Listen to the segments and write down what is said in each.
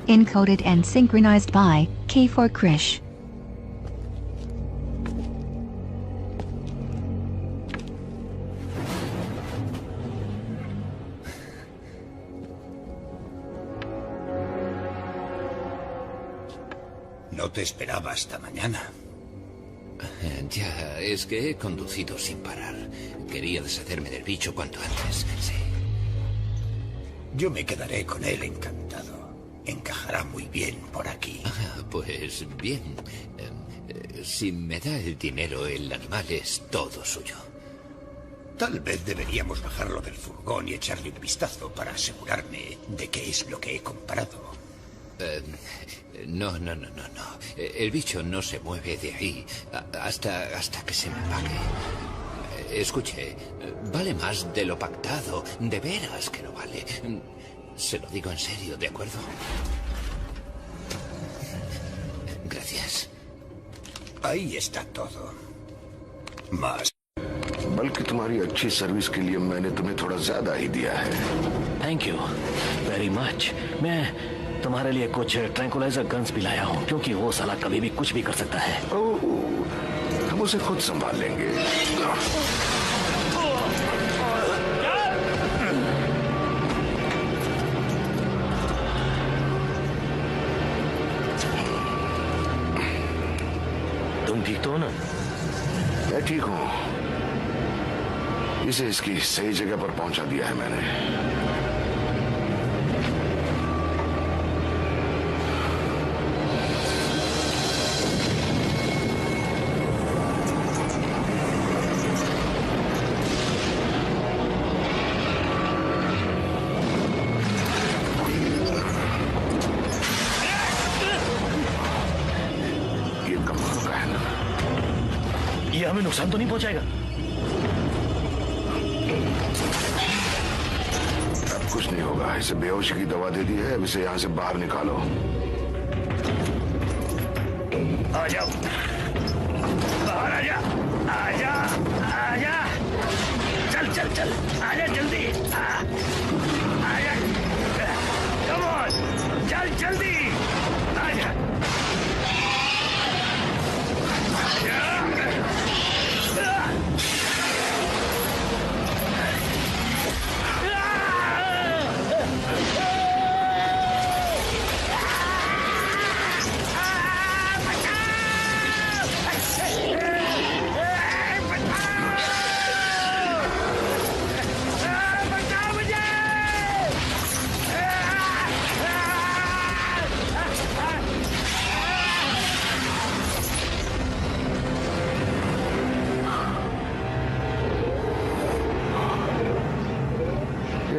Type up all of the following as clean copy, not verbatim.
Encoded and synchronized by K4 Krish. No te esperaba hasta mañana. Ya, es que he conducido sin parar. Quería deshacerme del bicho cuanto antes, sí. Yo me quedaré con él encantado. Encajará muy bien por aquí. Pues bien. Si me da el dinero, el animal es todo suyo. Tal vez deberíamos bajarlo del furgón y echarle un vistazo para asegurarme de qué es lo que he comprado. No. El bicho no se mueve de ahí hasta que se me pague. Escuche, vale más de lo pactado. De veras que lo vale. Se lo digo en serio, ¿de acuerdo? Gracias. Ahí está todo. Más. बल्कि तुम्हारी अच्छी service के लिए मैंने तुम्हें थोड़ा ज्यादा ही दिया है। Thank you very much. मैं तुम्हारे लिए कुछ ट्रैंकुलाइजर गन्स भी लाया हूँ, क्योंकि वो साला कभी भी कुछ भी कर सकता है। हम उसे खुद संभाल लेंगे। तुम ठीक तो हो ना? मैं ठीक हूँ। इसे इसकी सही जगह पर पहुंचा दिया है मैंने। ये कमाल का है ना? ये हमें नुकसान तो नहीं पहुंचाएगा? कुछ नहीं होगा। इसे बेहोशी की दवा दे दी है। अब इसे यहाँ से बाहर निकालो। आ जाओ, बाहर आ जा, आ जा, आ जा। चल चल चल, आ जा जल्दी। आ जा, कम ऑन, चल जल्दी, आ जा।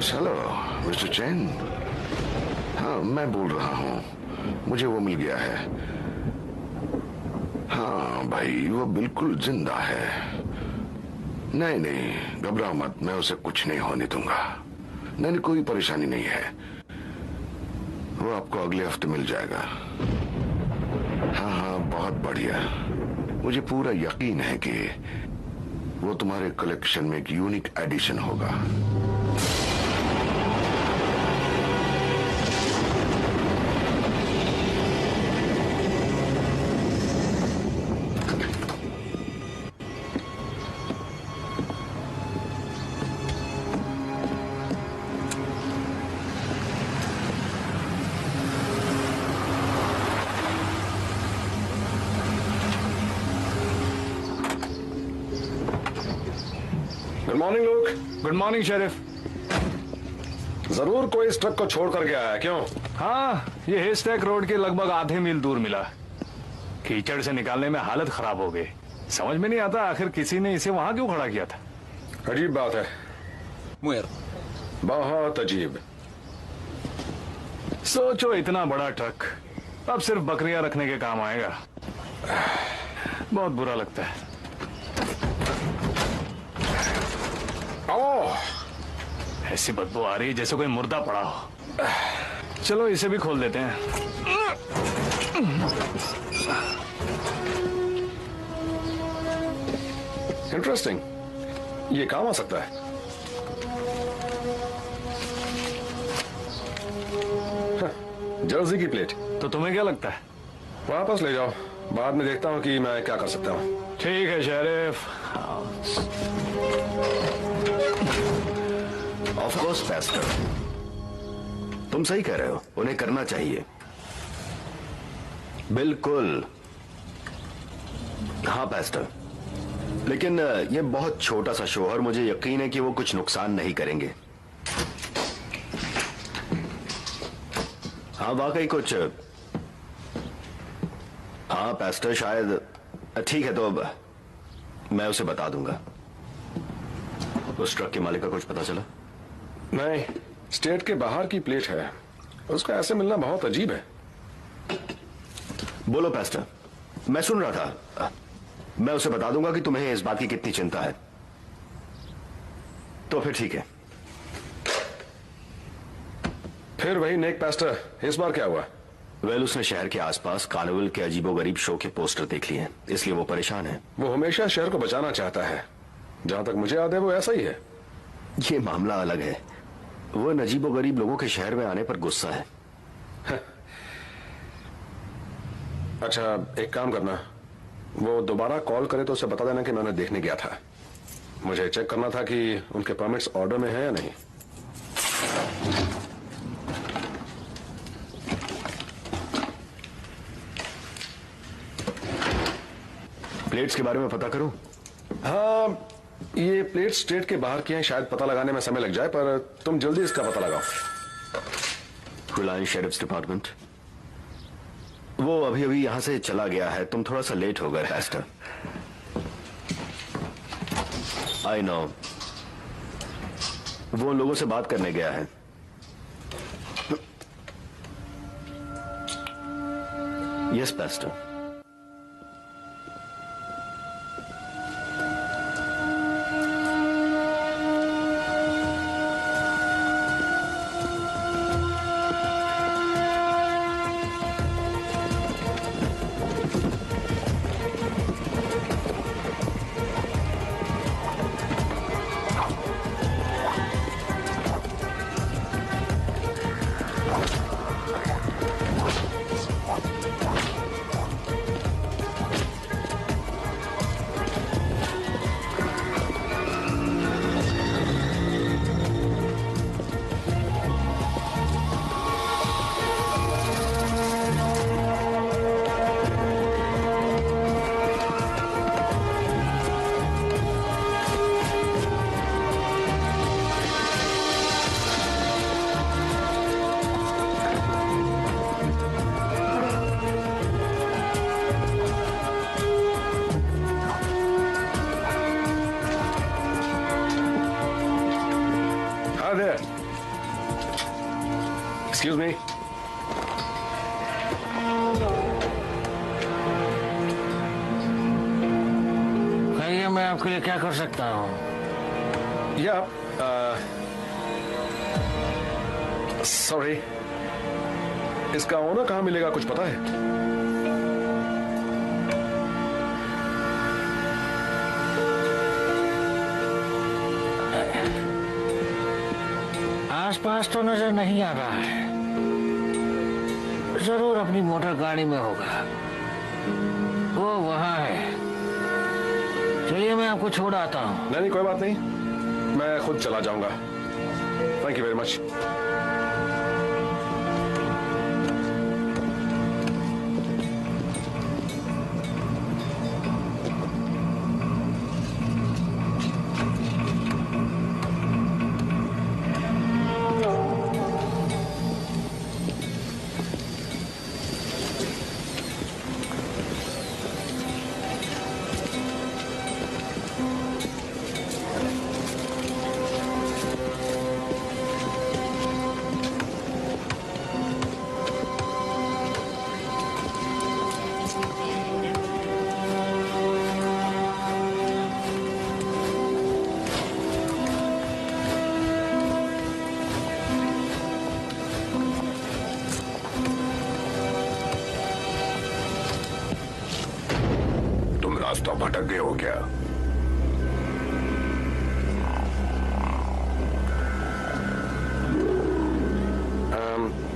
हेलो मिस्टर चैन। हाँ, मैं बोल रहा हूँ। मुझे वो मिल गया है। हाँ भाई, वो बिल्कुल जिंदा है। नहीं नहीं, घबराओ मत, मैं उसे कुछ नहीं होने दूंगा। नहीं, कोई परेशानी नहीं है। वो आपको अगले हफ्ते मिल जाएगा। हाँ हाँ, बहुत बढ़िया। मुझे पूरा यकीन है कि वो तुम्हारे कलेक्शन में एक यूनिक एडिशन होगा। Good morning look. Good morning sheriff. जरूर कोई इस ट्रक को छोड़ कर गया है, क्यों? हाँ, ये हेस्टैक रोड के लगभग आधे मील दूर मिला। कीचड़ से निकालने में हालत खराब हो गई। समझ में नहीं आता आखिर किसी ने इसे वहां क्यों खड़ा किया था। अजीब बात है। मुएर। बहुत अजीब। सोचो, इतना बड़ा ट्रक अब सिर्फ बकरियां रखने के काम आएगा। बहुत बुरा लगता है। ओह, ऐसी बदबू आ रही है जैसे कोई मुर्दा पड़ा हो। चलो इसे भी खोल देते हैं। इंटरेस्टिंग। ये काम आ सकता है। जर्सी की प्लेट। तो तुम्हें क्या लगता है? वापस ले जाओ, बाद में देखता हूँ कि मैं क्या कर सकता हूँ। ठीक है शेरिफ। ऑफ कोर्स पेस्टर, तुम सही कह रहे हो, उन्हें करना चाहिए। बिल्कुल। हाँ पेस्टर, लेकिन ये बहुत छोटा सा शो है और मुझे यकीन है कि वो कुछ नुकसान नहीं करेंगे। हाँ वाकई कुछ। हाँ पेस्टर शायद। ठीक है, तो अब मैं उसे बता दूंगा। उस ट्रक के मालिक का कुछ पता चला? नहीं, स्टेट के बाहर की प्लेट है, उसका ऐसे मिलना बहुत अजीब है। बोलो पेस्टर, मैं सुन रहा था। मैं उसे बता दूंगा कि तुम्हें इस बात की कितनी चिंता है। तो फिर ठीक है। फिर वही नेक पेस्टर, इस बार क्या हुआ? वेल, उसने शहर के आसपास कार्निवल के अजीबोगरीब शो के पोस्टर देख लिए हैं, इसलिए वो परेशान है। वो हमेशा शहर को बचाना चाहता है, जहां तक मुझे याद है वो ऐसा ही है। ये मामला अलग है। वो अजीबोगरीब लोगों के शहर में आने पर गुस्सा है। अच्छा, एक काम करना, वो दोबारा कॉल करे तो उसे बता देना कि मैं उन्हें देखने गया था। मुझे चेक करना था कि उनके परमिट्स ऑर्डर में है या नहीं। प्लेट्स के बारे में पता करूं? हाँ, ये प्लेट स्टेट के बाहर की हैं, शायद पता लगाने में समय लग जाए, पर तुम जल्दी इसका पता लगाओ। रिलायंस शेरिफ्स डिपार्टमेंट। वो अभी अभी यहां से चला गया है, तुम थोड़ा सा लेट हो गए पेस्टर। आई नो, वो उन लोगों से बात करने गया है। Yes Pasteur. Excuse me. कहिए, मैं आपके लिए क्या कर सकता हूँ? या सॉरी, इसका ओनर कहाँ मिलेगा, कुछ पता है? आसपास तो नजर नहीं आ रहा है। जरूर अपनी मोटर गाड़ी में होगा। वो वहां है। चलिए, मैं आपको छोड़ आता हूँ। नहीं, कोई बात नहीं, मैं खुद चला जाऊंगा। Thank you very much. रास्ता भटक गए हो क्या?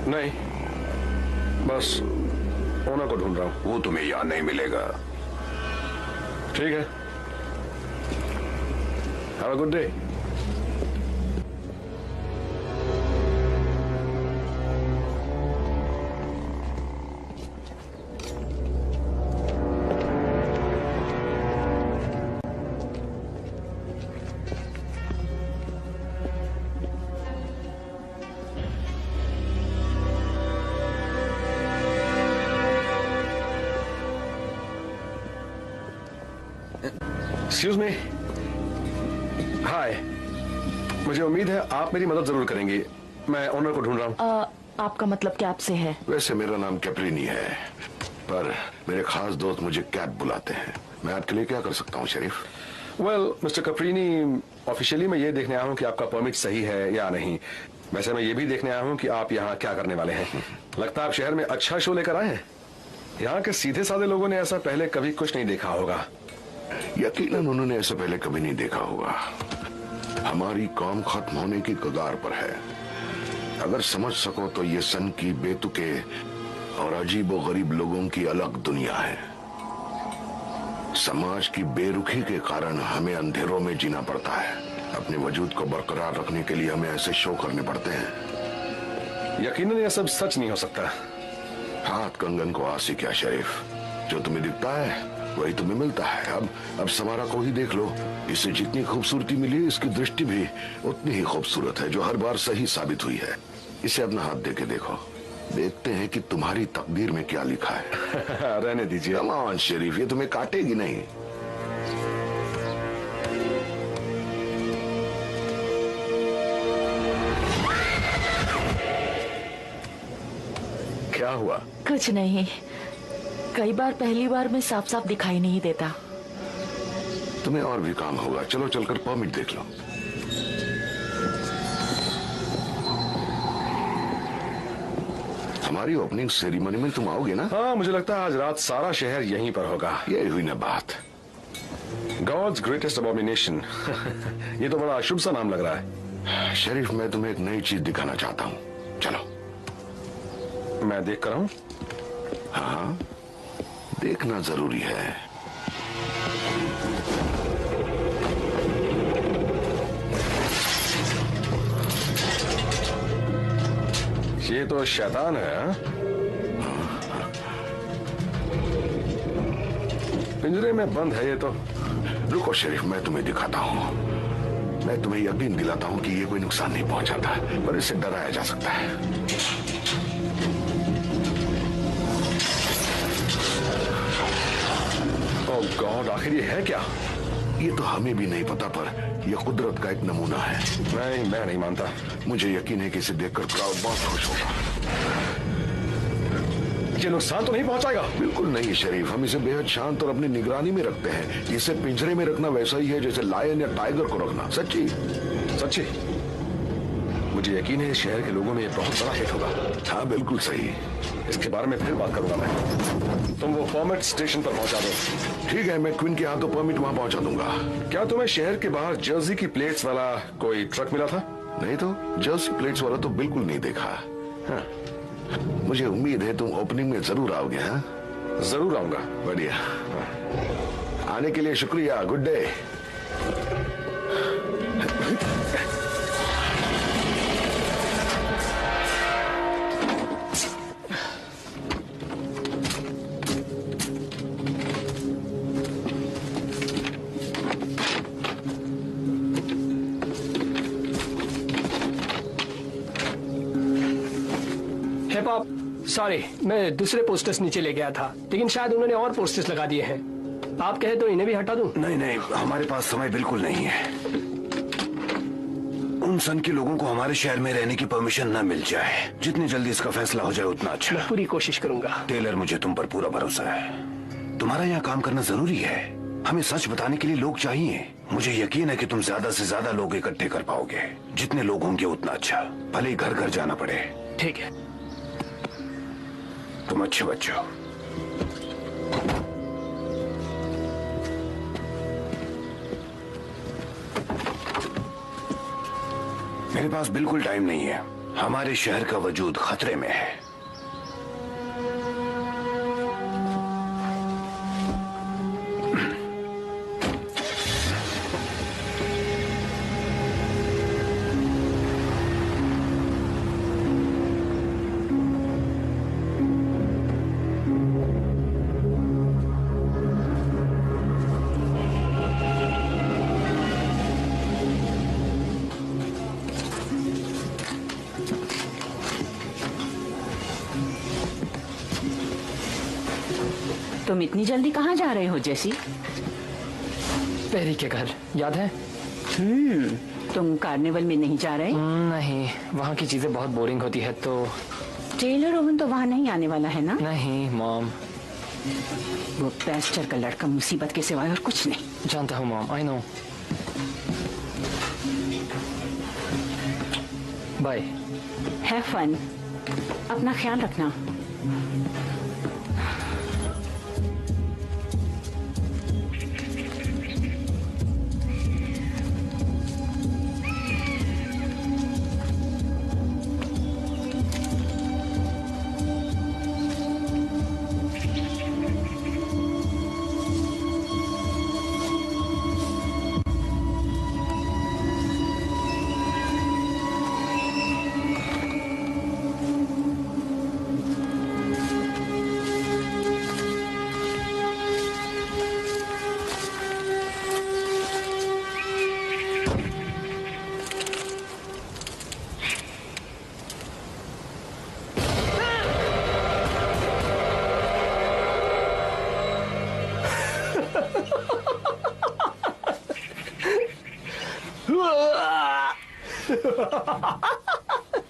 नहीं, बस ओनर को ढूंढ रहा हूँ। वो तुम्हें यहाँ नहीं मिलेगा। ठीक है, have a good day. Excuse me, hi. मुझे उम्मीद है आप मेरी मदद जरूर करेंगी। मैं ओनर को ढूंढ रहा हूँ। आपका मतलब कैब से है? वैसे मेरा नाम कैप्रिनी है, पर मेरे खास दोस्त मुझे कैब बुलाते हैं। मैं आपके लिए क्या कर सकता हूँ शरीफ? वेल मिस्टर कैप्रिनी, ऑफिशियली मैं ये देखने आया हूँ कि आपका परमिट सही है या नहीं। वैसे मैं ये भी देखने आया हूँ कि आप यहाँ क्या करने वाले हैं। लगता है आप शहर में अच्छा शो लेकर आए हैं। यहाँ के सीधे साधे लोगों ने ऐसा पहले कभी कुछ नहीं देखा होगा। यकीनन उन्होंने ऐसा पहले कभी नहीं देखा होगा। हमारी कौम खत्म होने की कगार पर है। अगर समझ सको तो ये सन की बेतुके और अजीब व गरीब लोगों की अलग दुनिया है। समाज की बेरुखी के कारण हमें अंधेरों में जीना पड़ता है। अपने वजूद को बरकरार रखने के लिए हमें ऐसे शो करने पड़ते हैं। यकीनन यह सब सच नहीं हो सकता। हाथ कंगन को आसी क्या शरीफ, जो तुम्हें दिखता है वही तुम्हें मिलता है। अब समारा को ही देख लो। इसे जितनी खूबसूरती मिली, इसकी दृष्टि भी उतनी ही खूबसूरत है, जो हर बार सही साबित हुई है। इसे अपना हाथ दे के देखो, देखते हैं कि तुम्हारी तकदीर में क्या लिखा है। रहने दीजिए। कमान शरीफ, ये तुम्हें काटेगी नहीं। क्या हुआ? कुछ नहीं, कई बार पहली बार में साफ साफ दिखाई नहीं देता। तुम्हें और भी काम होगा। चलो चलकर परमिट देख लो। हमारी ओपनिंग सेरेमनी में तुम आओगे ना? हाँ, मुझे लगता है आज रात सारा शहर यहीं पर होगा। यही हुई ना बात। God's greatest abomination. ये तो बड़ा अशुभ सा नाम लग रहा है। शरीफ, मैं तुम्हें एक नई चीज दिखाना चाहता हूँ। चलो। मैं देख कर आऊं? हाँ, देखना जरूरी है। ये तो शैतान है। पिंजरे में बंद है ये तो। रुको शरीफ, मैं तुम्हें दिखाता हूँ। मैं तुम्हें यकीन दिलाता हूँ कि ये कोई नुकसान नहीं पहुंचाता, पर इससे डराया जा सकता है। ओह गॉड, आखिर ये है क्या? ये तो हमें भी नहीं पता, पर यह कुदरत का एक नमूना है। नहीं, मैं नहीं मानता। मुझे यकीन है कि इसे देखकर क्राउड बहुत खुश होगा। ये नुकसान तो नहीं पहुंचाएगा? बिल्कुल नहीं शरीफ, हम इसे बेहद शांत और अपनी निगरानी में रखते हैं। इसे पिंजरे में रखना वैसा ही है जैसे लायन या टाइगर को रखना। सच्ची सच्ची। मुझे यकीन है शहर के लोगों में ये बहुत बड़ा हिट होगा। हाँ बिल्कुल सही। इसके बारे में फिर बात करूंगा मैं। तुम वो परमिट स्टेशन पर पहुंचा दो। ठीक है, मैं क्वीन के हाथों परमिट वहां पहुंचा दूंगा। क्या तुम्हें शहर के बाहर जर्सी की प्लेट्स वाला कोई ट्रक मिला था? नहीं तो, जर्सी प्लेट्स वाला तो बिल्कुल नहीं देखा। हाँ। मुझे उम्मीद है तुम ओपनिंग में जरूर आओगे। हाँ, जरूर आऊंगा। बढ़िया। आने के लिए शुक्रिया। Good day. Hip hop, sorry, मैं दूसरे पोस्टर्स नीचे ले गया था, लेकिन शायद उन्होंने और पोस्टर्स लगा दिए हैं। आप कहे तो इन्हें भी हटा दूं? नहीं नहीं, हमारे पास समय बिल्कुल नहीं है। उन सन के लोगों को हमारे शहर में रहने की परमिशन न मिल जाए। जितनी जल्दी इसका फैसला हो जाए उतना अच्छा। मैं पूरी कोशिश करूंगा। टेलर, मुझे तुम पर पूरा भरोसा है। तुम्हारा यहाँ काम करना जरूरी है। हमें सच बताने के लिए लोग चाहिए। मुझे यकीन है कि तुम ज्यादा से ज्यादा लोग इकट्ठे कर पाओगे। जितने लोग होंगे उतना अच्छा, भले ही घर घर जाना पड़े। ठीक है। तुम अच्छे बच्चे हो। मेरे पास बिल्कुल टाइम नहीं है। हमारे शहर का वजूद खतरे में है। तुम इतनी जल्दी कहाँ जा रहे हो जेसी? पेरी के घर, याद है? तुम कार्निवल में नहीं जा रहे? नहीं, वहाँ की चीजें बहुत बोरिंग होती है तो। टेलर ओवन तो वहाँ नहीं आने वाला है ना? नहीं मॉम। वो पेस्टर का लड़का मुसीबत के सिवाय और कुछ नहीं। जानता हूँ mom, I know. Bye. Have fun. अपना ख्याल रखना।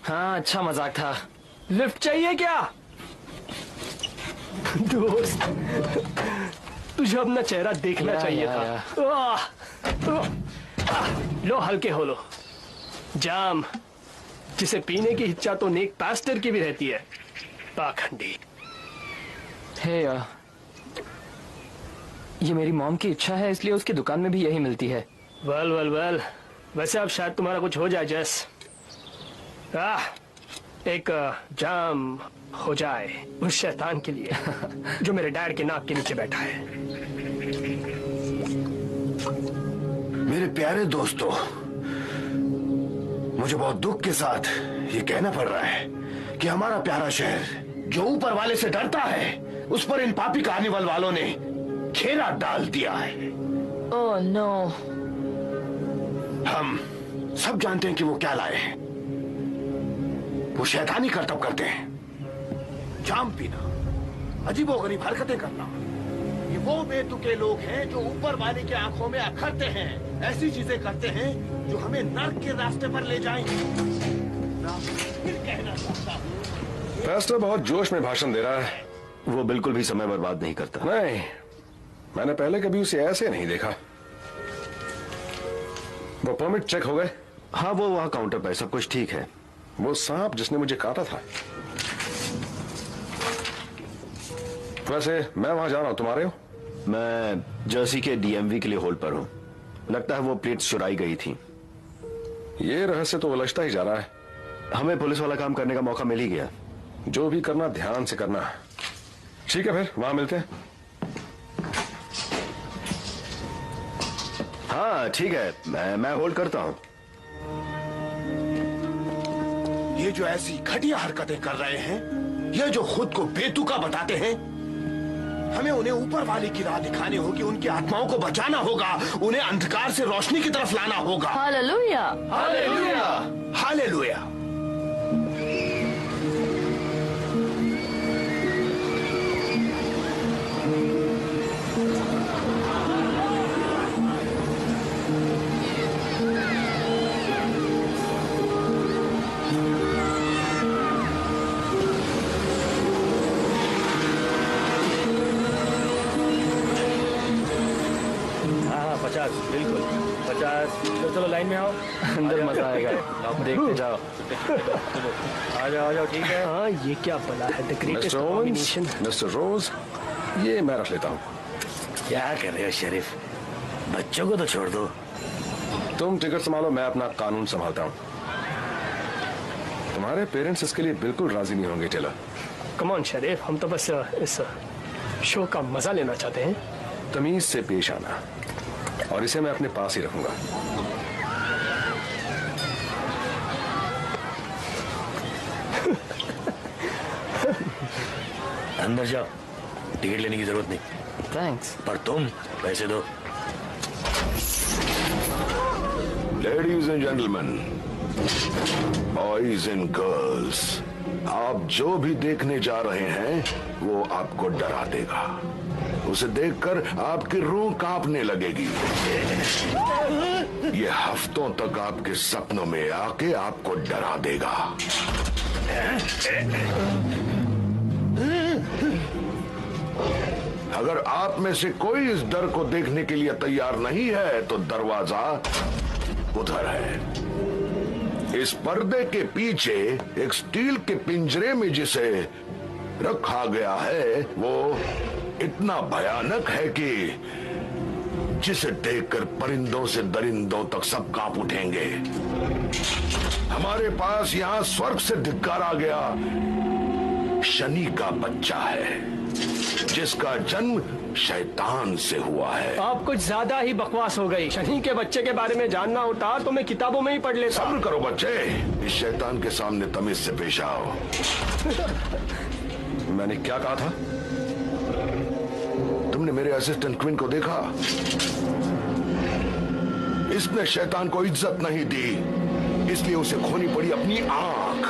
हाँ, अच्छा मजाक था। लिफ्ट चाहिए क्या? दोस्त, तुझे अपना चेहरा देखना चाहिए था। लो, हल्के हो लो। जाम जिसे पीने की इच्छा तो नेक पास्टर की भी रहती है। पाखंडी। हे ये मेरी मॉम की इच्छा है, इसलिए उसकी दुकान में भी यही मिलती है। वेल वेल वेल, वैसे अब शायद तुम्हारा कुछ हो जाए जैस। एक जाम हो जाए उस शैतान के लिए जो मेरे डैड के नाक के नीचे बैठा है। मेरे प्यारे दोस्तों, मुझे बहुत दुख के साथ ये कहना पड़ रहा है कि हमारा प्यारा शहर जो ऊपर वाले से डरता है, उस पर इन पापी कार्निवल वालों ने घेरा डाल दिया है। Oh no. हम सब जानते हैं कि वो क्या लाए हैं। वो शैतानी करतब करते हैं, जाम पीना, अजीबोगरीब हरकतें करना। ये वो बेतुके लोग हैं जो ऊपर वाले की आंखों में अखरते हैं, ऐसी चीजें करते हैं जो हमें नर्क के रास्ते पर ले जाएंगे। फिर कहना चाहता हूं, पेस्टर बहुत जोश में भाषण दे रहा है। वो बिल्कुल भी समय बर्बाद नहीं करता। नहीं, मैंने पहले कभी उसे ऐसे नहीं देखा। वो परमिट चेक हो गए? हाँ, वो वहाँ काउंटर पर, सब कुछ ठीक है। वो सांप जिसने मुझे काटा था। वैसे मैं वहां जा रहा हूं, तुम आ रहे हो? मैं जर्सी के डीएमवी के लिए होल्ड पर हूँ। लगता है वो प्लेट्स चुराई गई थी। ये रहस्य तो उलझता ही जा रहा है। हमें पुलिस वाला काम करने का मौका मिल ही गया। जो भी करना ध्यान से करना। ठीक है, फिर वहां मिलते हैं। हाँ ठीक है, मैं होल्ड करता हूँ। ये जो ऐसी घटिया हरकतें कर रहे हैं, ये जो खुद को बेतुका बताते हैं, हमें उन्हें ऊपर वाले की राह दिखानी होगी, उनकी आत्माओं को बचाना होगा, उन्हें अंधकार से रोशनी की तरफ लाना होगा। Hallelujah, hallelujah, hallelujah. बिल्कुल 50। चलो लाइन में आओ, अंदर मजा आएगा। देखते जाओ। आ जाओ, ठीक है। हाँ, ये क्या बला है? The greatest combination. मिस्टर रोज, ये मैं रख लेता हूँ। क्या कर रहे हो शरीफ? बच्चों को तो छोड़ दो। तुम टिकट संभालो, मैं अपना कानून संभालता हूँ। तुम्हारे पेरेंट्स इसके लिए बिल्कुल राजी नहीं होंगे टेलर। कम ऑन शरीफ, हम तो बस इस शो का मजा लेना चाहते हैं। तमीज से पेश आना, और इसे मैं अपने पास ही रखूंगा। अंदर जाओ, टिकट लेने की जरूरत नहीं। थैंक्स। पर तुम पैसे दो। Ladies and gentlemen, boys and girls, आप जो भी देखने जा रहे हैं वो आपको डरा देगा। उसे देखकर आपकी रूह कांपने लगेगी। ये हफ्तों तक आपके सपनों में आके आपको डरा देगा। अगर आप में से कोई इस डर को देखने के लिए तैयार नहीं है तो दरवाजा उधर है। इस पर्दे के पीछे एक स्टील के पिंजरे में जिसे रखा गया है वो इतना भयानक है कि जिसे देखकर परिंदों से दरिंदों तक सब कांप उठेंगे। हमारे पास यहाँ स्वर्ग से धिक्कारा गया शनि का बच्चा है जिसका जन्म शैतान से हुआ है। आप कुछ ज्यादा ही बकवास हो गई। शनि के बच्चे के बारे में जानना होता तो मैं किताबों में ही पढ़ लेता। सब्र करो बच्चे, इस शैतान के सामने तमीज से पेश आओ। मैंने क्या कहा था? तुमने मेरे असिस्टेंट क्वीन को देखा? इसने शैतान को इज्जत नहीं दी, इसलिए उसे खोनी पड़ी अपनी आंख।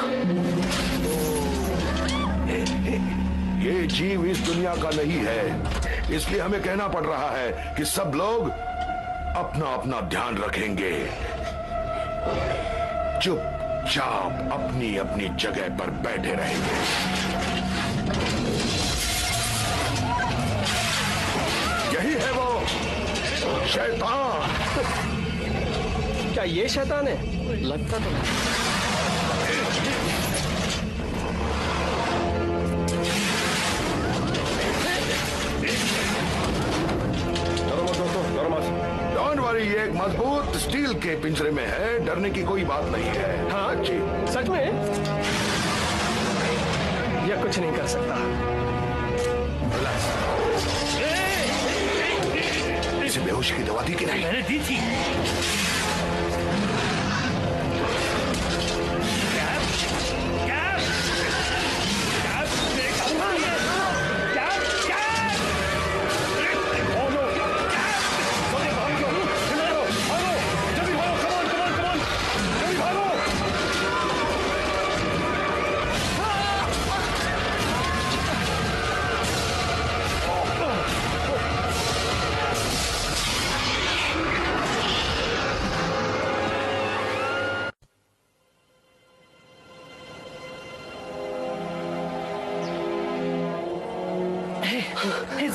ये जीव इस दुनिया का नहीं है, इसलिए हमें कहना पड़ रहा है कि सब लोग अपना अपना ध्यान रखेंगे, चुपचाप अपनी अपनी जगह पर बैठे रहेंगे। यही है वो शैतान। क्या ये शैतान है? लगता तो नहीं। डोंट वरी, ये एक मजबूत स्टील के पिंजरे में है, डरने की कोई बात नहीं है। हाँ जी, सच में यह कुछ नहीं कर सकता। इसे बेहोशी की दवा दी कि नहीं? मैंने दी थी।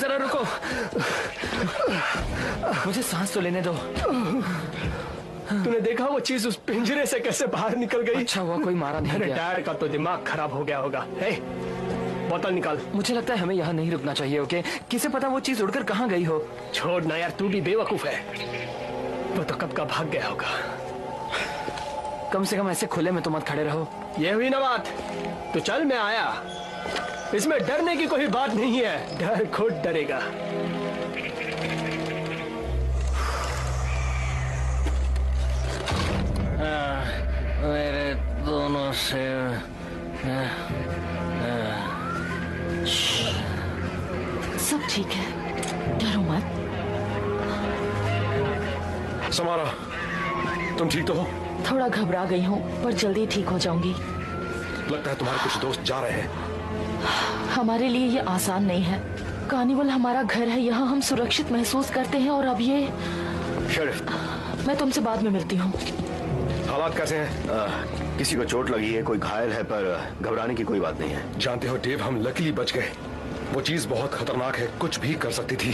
जरा रुको, मुझे सांस तो लेने दो। तूने देखा वो चीज उस पिंजरे से कैसे बाहर निकल गई? अच्छा हुआ कोई मारा नहीं गया। डैड का तो दिमाग खराब हो गया होगा। बोतल निकाल। मुझे लगता है हमें यहाँ नहीं रुकना चाहिए। ओके, किसे पता वो चीज उड़कर कहाँ गई हो। छोड़ ना यार, तू भी बेवकूफ है। वो तो कब का भाग गया होगा। कम से कम ऐसे खुले में तो मत खड़े रहो। ये हुई ना बात। तो चल, मैं आया। इसमें डरने की कोई बात नहीं है, डर खुद डरेगा। मेरे दोनों से सब ठीक है, डरो मत। समारा, तुम ठीक तो हो? थोड़ा घबरा गई हूँ पर जल्दी ठीक हो जाऊंगी। लगता है तुम्हारे कुछ दोस्त जा रहे हैं। हमारे लिए ये आसान नहीं है। कार्निवल हमारा घर है, यहाँ हम सुरक्षित महसूस करते हैं और अब ये। शरीफ, मैं तुमसे बाद में मिलती हूँ। हालात कैसे हैं? किसी को चोट लगी है, कोई घायल है, पर घबराने की कोई बात नहीं है। जानते हो डेव, हम लकीली बच गए। वो चीज बहुत खतरनाक है, कुछ भी कर सकती थी।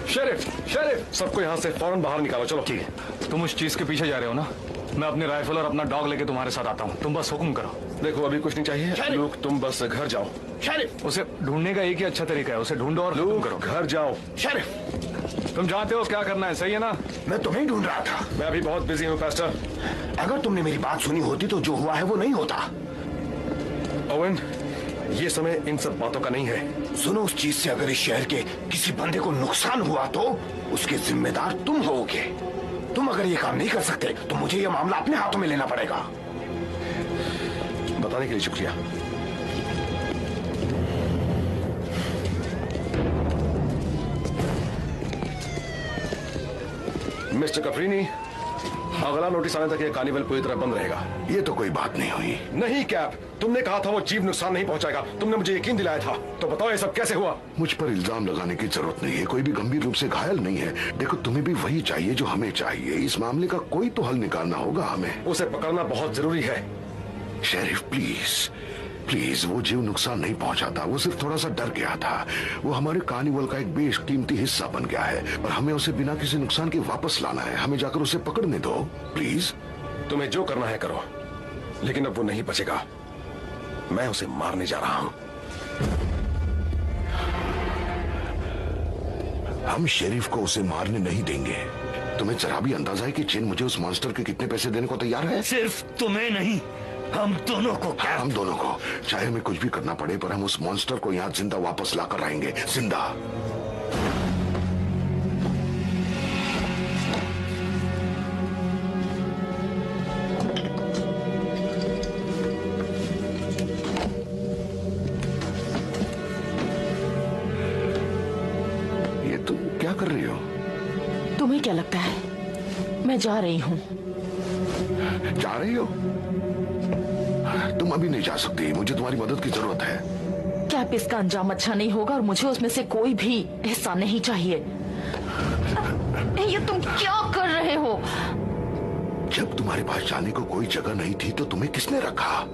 शेरिफ, सबको यहाँ से फौरन बाहर निकालो। चलो। ठीक है। तुम उस चीज के पीछे जा रहे हो ना? मैं अपनी राइफल और अपना डॉग लेके तुम्हारे साथ आता हूँ। तुम बस हुक्म करो। देखो, अभी कुछ नहीं चाहिए लूक, तुम बस घर जाओ। शरीफ, उसे ढूंढने का एक ही अच्छा तरीका है, उसे ढूंढो और हुक्म करो। घर जाओ। शरीफ, तुम जानते हो क्या करना है, सही है ना? मैं तुम्हें ढूंढ रहा था। मैं अभी बहुत बिजी हूँ पास्टर। अगर तुमने मेरी बात सुनी होती तो जो हुआ है वो नहीं होता। ओवन, ये समय इन सब बातों का नहीं है। सुनो, उस चीज से अगर इस शहर के किसी बंदे को नुकसान हुआ तो उसके जिम्मेदार तुम होगे। तुम अगर ये काम नहीं कर सकते तो मुझे ये मामला अपने हाथों में लेना पड़ेगा। बताने के लिए शुक्रिया। मिस्टर कफरीनी, अगला नोटिस आने तक ये कार्निवल पूरी तरह बंद रहेगा। ये तो कोई बात नहीं हुई। नहीं कैप, तुमने कहा था वो जीव नुकसान नहीं पहुंचाएगा। तुमने मुझे यकीन दिलाया था। तो बताओ ये सब कैसे हुआ? मुझ पर इल्जाम लगाने की जरूरत नहीं है। कोई भी गंभीर रूप से घायल नहीं है। देखो, तुम्हें भी वही चाहिए जो हमें चाहिए। इस मामले का कोई तो हल निकालना होगा हमें। उसे पकड़ना बहुत जरूरी है। शेरिफ प्लीज प्लीज, वो जीव नुकसान नहीं पहुंचाता। वो सिर्फ थोड़ा सा डर गया था। वो हमारे कार्निवल का एक बेशकीमती हिस्सा बन गया है और हमें उसे बिना किसी नुकसान के वापस लाना है। हमें जाकर उसे पकड़ने दो प्लीज। तुम्हें जो करना है करो, लेकिन अब वो नहीं बचेगा। मैं उसे मारने जा रहा हूं। हम शेरिफ को उसे मारने नहीं देंगे। तुम्हें जरा भी अंदाजा है कि चेन मुझे उस मॉन्स्टर के कितने पैसे देने को तैयार है? सिर्फ तुम्हें नहीं, हम दोनों को। क्या? हम दोनों को। चाहे हमें कुछ भी करना पड़े, पर हम उस मॉन्स्टर को यहाँ जिंदा वापस लाकर आएंगे। जिंदा। ये तुम क्या कर रही हो? तुम्हें क्या लगता है मैं जा रही हूँ? जा रही हो? तुम अभी नहीं जा सकती। मुझे तुम्हारी मदद की जरूरत है। क्या इसका अंजाम अच्छा नहीं होगा और मुझे उसमें से कोई भी हिस्सा नहीं चाहिए। ये तुम क्या कर रहे हो? जब तुम्हारे पास जाने को कोई जगह नहीं थी तो तुम्हें किसने रखा?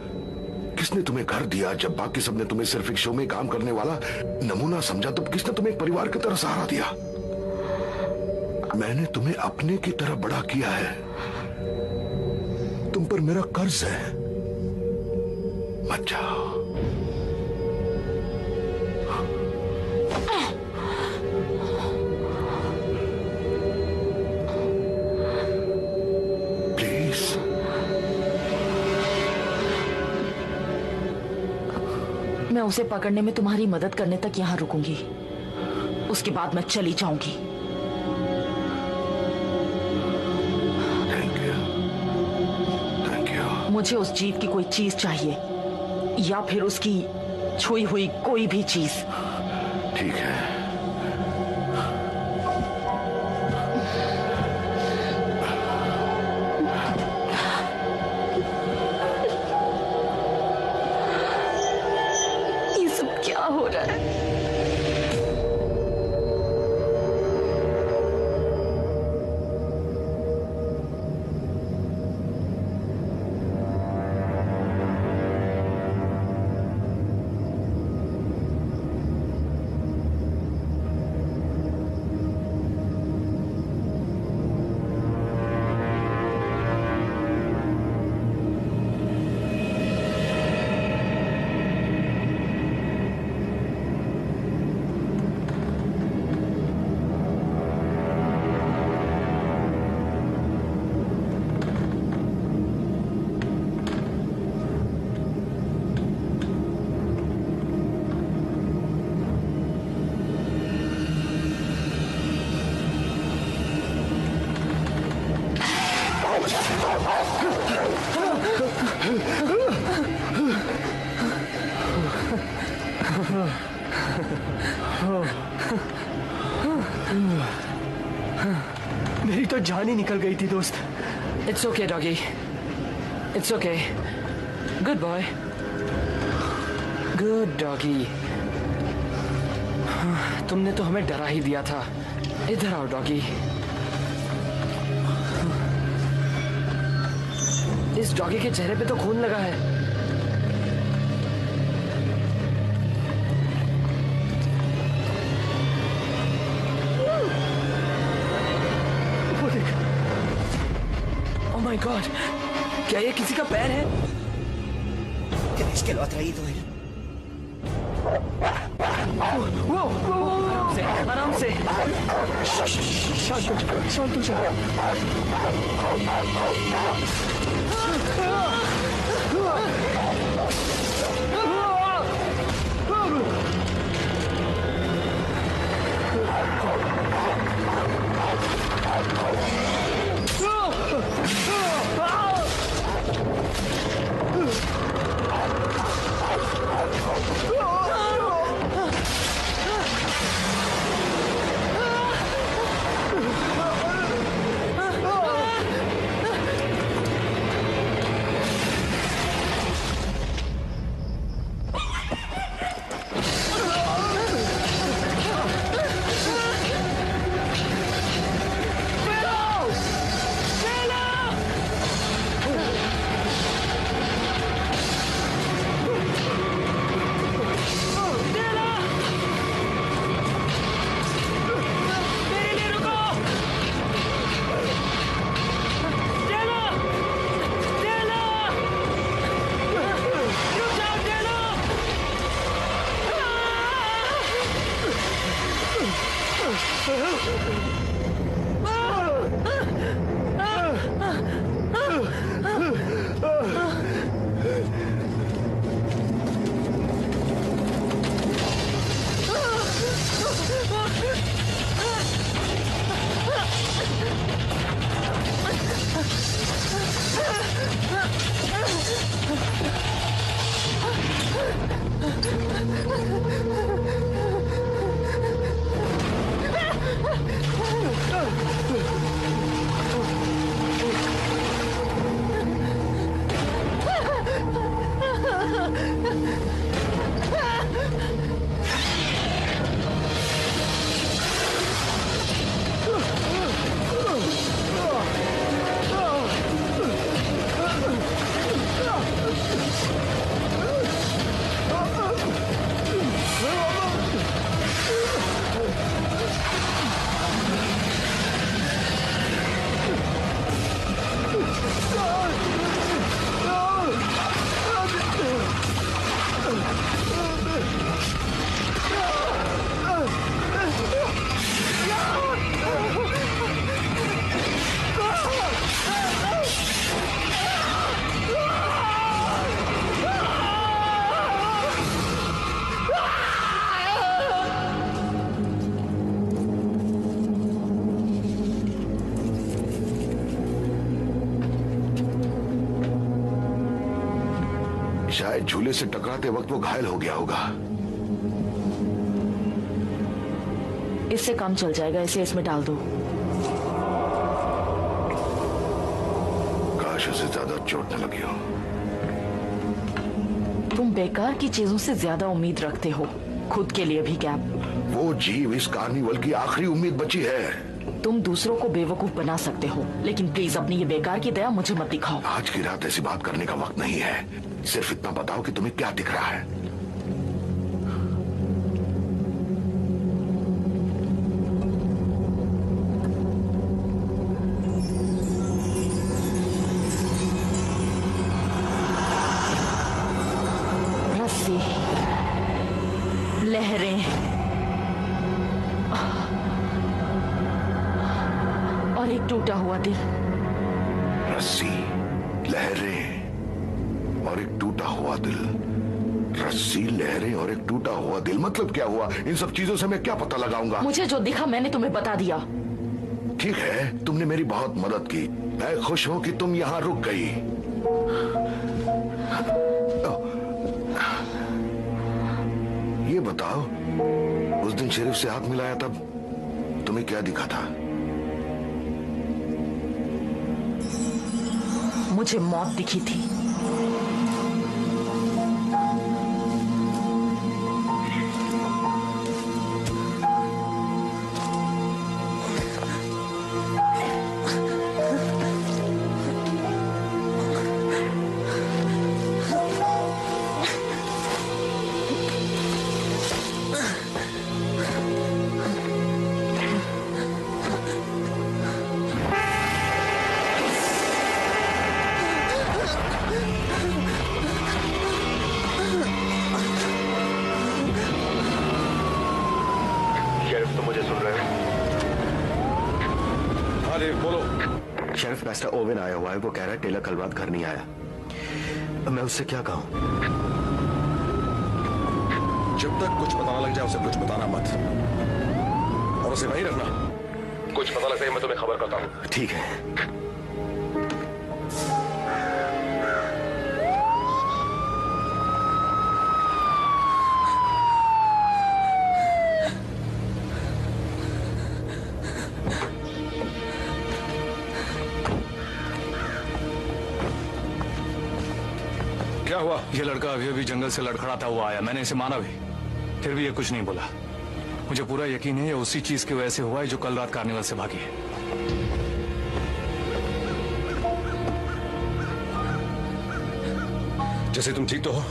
किसने तुम्हें घर दिया? जब बाकी सबने तुम्हें सिर्फ एक शो में काम करने वाला नमूना समझा, तब किसने तुम्हें एक परिवार की तरह सहारा दिया? मैंने तुम्हें अपने की तरह बड़ा किया है। तुम पर मेरा कर्ज है। मत जाओ। प्लीज। मैं उसे पकड़ने में तुम्हारी मदद करने तक यहाँ रुकूंगी। उसके बाद मैं चली जाऊंगी। मुझे उस जीव की कोई चीज चाहिए या फिर उसकी छुई हुई कोई भी चीज। ठीक है। ये सब क्या हो रहा है? मेरी तो जान ही निकल गई थी दोस्त। It's okay doggy, it's okay. Good boy, good doggy. तुमने तो हमें डरा ही दिया था। इधर आओ डॉगी। इस डॉगी के चेहरे पे तो खून लगा है। ओह माय गॉड, क्या ये किसी का पैर है? ¿Crees que lo ha traído él? वो आराम से, आराम से। शांत हो जा, शांत हो जा। शायद झूले से टकराते वक्त वो घायल हो गया होगा। इससे काम चल जाएगा, इसे इसमें डाल दो। काश उसे ज्यादा चोट न लगी हो। तुम बेकार की चीजों से ज्यादा उम्मीद रखते हो, खुद के लिए भी कैप। वो जीव इस कार्निवल की आखिरी उम्मीद बची है। तुम दूसरों को बेवकूफ बना सकते हो, लेकिन प्लीज अपनी ये बेकार की दया मुझे मत दिखाओ। आज की रात ऐसी बात करने का वक्त नहीं है। सिर्फ इतना बताओ कि तुम्हें क्या दिख रहा है। रस्सी, लहरें और एक टूटा हुआ दिल। रस्सी, लहरें और एक टूटा हुआ दिल। रस्सी, लहरें और एक टूटा हुआ दिल, मतलब क्या हुआ? इन सब चीजों से मैं क्या पता लगाऊंगा? मुझे जो दिखा मैंने तुम्हें बता दिया। ठीक है, तुमने मेरी बहुत मदद की। मैं खुश हूं कि तुम यहां रुक गई। ये बताओ, उस दिन शेरिफ से हाथ मिलाया तब तुम्हें क्या दिखा था? मुझे मौत दिखी थी। शेरिफ मिस्टर ओवेन आया हुआ है। वो कह रहा है टेलर कल रात घर नहीं आया। मैं उससे क्या कहूं? जब तक कुछ पता ना लग जाए उसे कुछ बताना मत, और उसे वहीं रखना। कुछ पता लगता है मैं तुम्हें खबर करता हूं। ठीक है। क्या हुआ? ये लड़का अभी अभी जंगल से लड़खड़ाता हुआ आया। मैंने इसे मारा भी, फिर भी ये कुछ नहीं बोला। मुझे पूरा यकीन है ये उसी चीज की वजह से हुआ है जो कल रात कार्निवल से भागी है। जैसे तुम ठीक तो हो?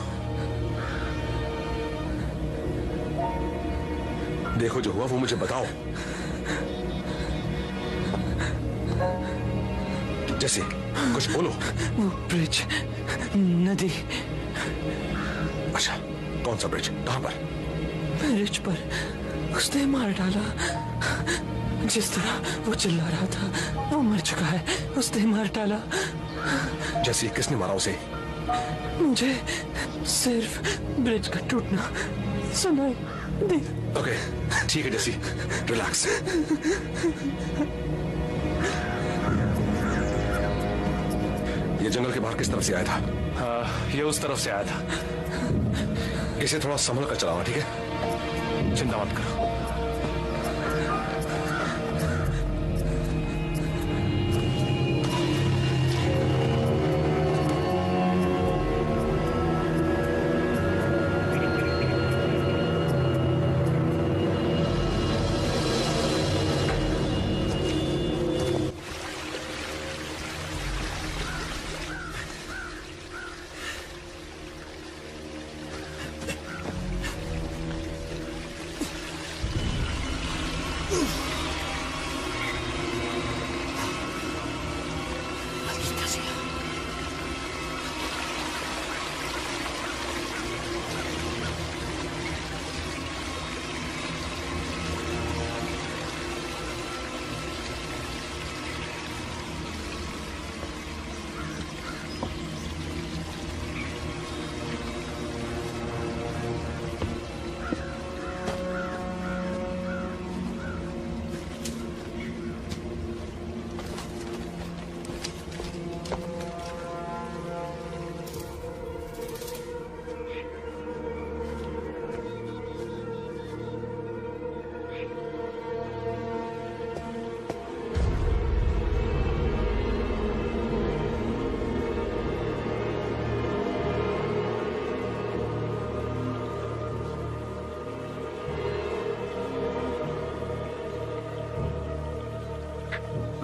देखो जो हुआ वो मुझे बताओ। जैसे कुछ बोलो। वो ब्रिज, नदी। अच्छा, कौन सा ब्रिज? कहां पर? ब्रिज पर उसने मार डाला। जिस तरह वो चिल्ला रहा था वो मर चुका है, उसने मार डाला। जैसी किसने मारा उसे? मुझे सिर्फ ब्रिज का टूटना सुनाई दे। ओके, ठीक है जैसी, रिलैक्स। ये जंगल के बाहर किस तरफ से आया था? ये उस तरफ से आया था। इसे थोड़ा संभल कर चलाओ, ठीक है? चिंता मत करो।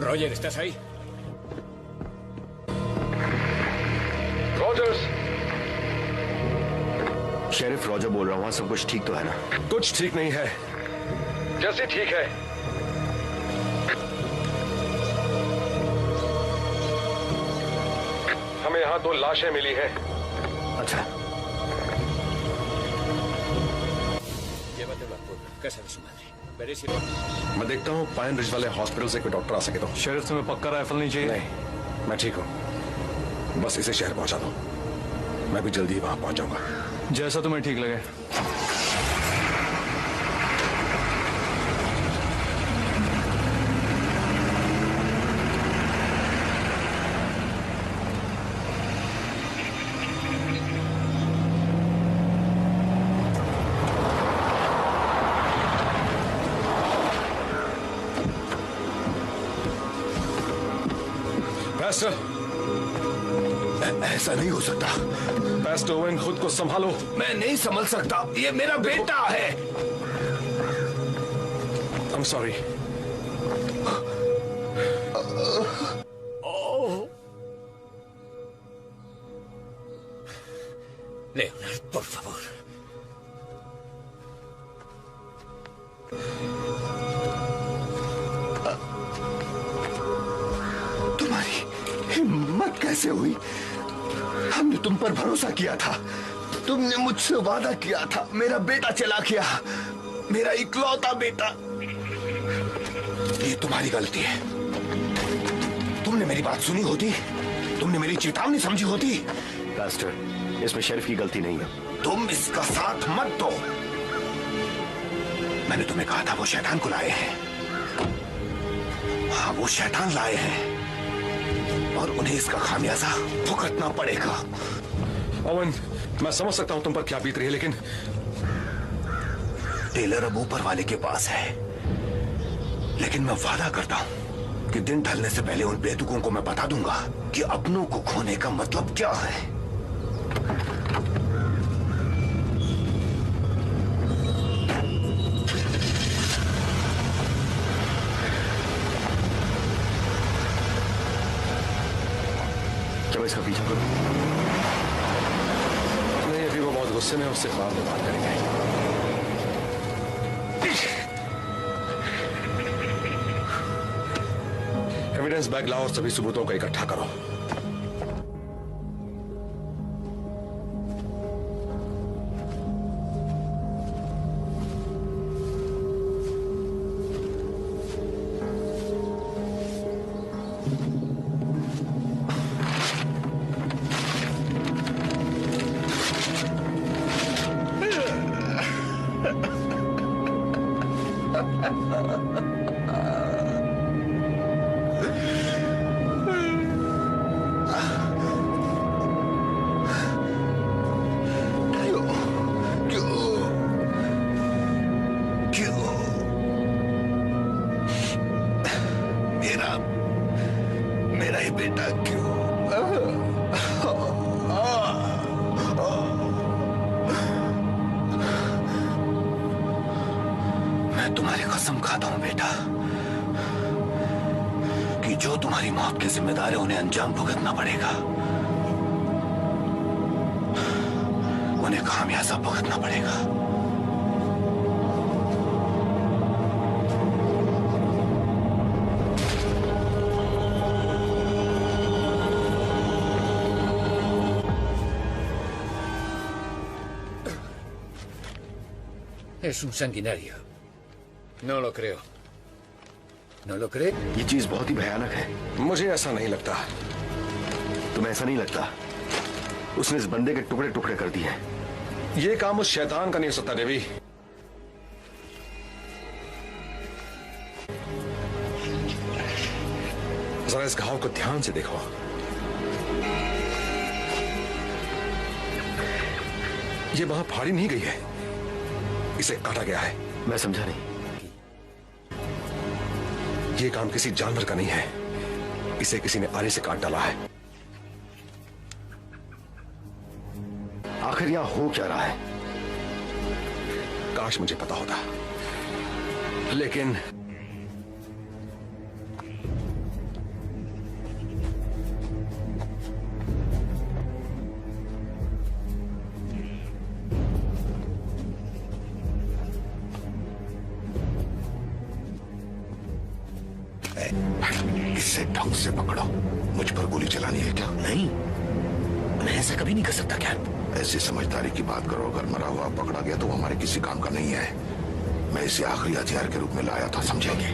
Roger, ¿estás ahí? Rogers. Sheriff Roger बोल रहा हूँ, वहां सब कुछ ठीक तो है ना? कुछ ठीक नहीं है। जैसे ठीक है। हमें यहाँ 2 लाशें मिली हैं। अच्छा। Casa de su madre. Veré si... मैं देखता हूँ पाइन रिज वाले हॉस्पिटल से कोई डॉक्टर आ सके तो। शेरिफ तुम्हें पक्का राइफल नहीं चाहिए? नहीं, मैं ठीक हूँ। बस इसे शहर पहुंचा दो, मैं भी जल्दी ही वहां पहुंच जाऊंगा। जैसा तुम्हें ठीक लगे। ऐसा नहीं हो सकता। पास्टर ओवेन, खुद को संभालो। मैं नहीं संभल सकता, ये मेरा बेटा है। I'm sorry. Leonard, por favor. तुम्हारी हिम्मत कैसे हुई? हमने तुम पर भरोसा किया था, तुमने मुझसे वादा किया था। मेरा बेटा चला गया, मेरा इकलौता बेटा। ये तुम्हारी गलती है। तुमने मेरी बात सुनी होती, तुमने मेरी चेतावनी समझी होती। पास्टर, इसमें शेरिफ की गलती नहीं है। तुम इसका साथ मत दो। मैंने तुम्हें कहा था वो शैतान को लाए हैं। हाँ, वो शैतान लाए हैं और उन्हें इसका खामियाजा भुगतना पड़ेगा। ओवन, मैं समझ सकता हूं तुम पर क्या बीत रही है, लेकिन टेलर अब ऊपर वाले के पास है। लेकिन मैं वादा करता हूं कि दिन ढलने से पहले उन बेतुकों को मैं बता दूंगा कि अपनों को खोने का मतलब क्या है। क्या मैं इसका पीछा करूं? नहीं, अभी वो बहुत गुस्से में, उससे बाद में बात करेंगे। एविडेंस बैग लाओ और सभी सबूतों को इकट्ठा करो। मेरा ही बेटा क्यों? मैं तुम्हारी कसम खाता हूं बेटा कि जो तुम्हारी मौत के जिम्मेदार है उन्हें अंजाम भुगतना पड़ेगा, उन्हें खामियाजा भुगतना पड़ेगा। Es un sanguinario. No lo creo. ¿No lo cree? ये चीज बहुत ही भयानक है। मुझे ऐसा नहीं लगता। तुम्हें ऐसा नहीं लगता? उसने इस बंदे के टुकड़े टुकड़े कर दिए। ये काम उस शैतान का नहीं हो सकता देवी। जरा इस घाव को ध्यान से देखो। ये वहां फाड़ी नहीं गई है, इसे काटा गया है। मैं समझा नहीं। ये काम किसी जानवर का नहीं है, इसे किसी ने आरे से काट डाला है। आखिर यहां हो क्या रहा है? काश मुझे पता होता, लेकिन इसे ढंग से पकड़ो। मुझ पर गोली चलानी है क्या? नहीं, मैं ऐसा कभी नहीं कर सकता। क्या ऐसी समझदारी की बात करो? अगर मरा हुआ पकड़ा गया तो वो हमारे किसी काम का नहीं है। मैं इसे आखिरी हथियार के रूप में लाया था, समझेंगे?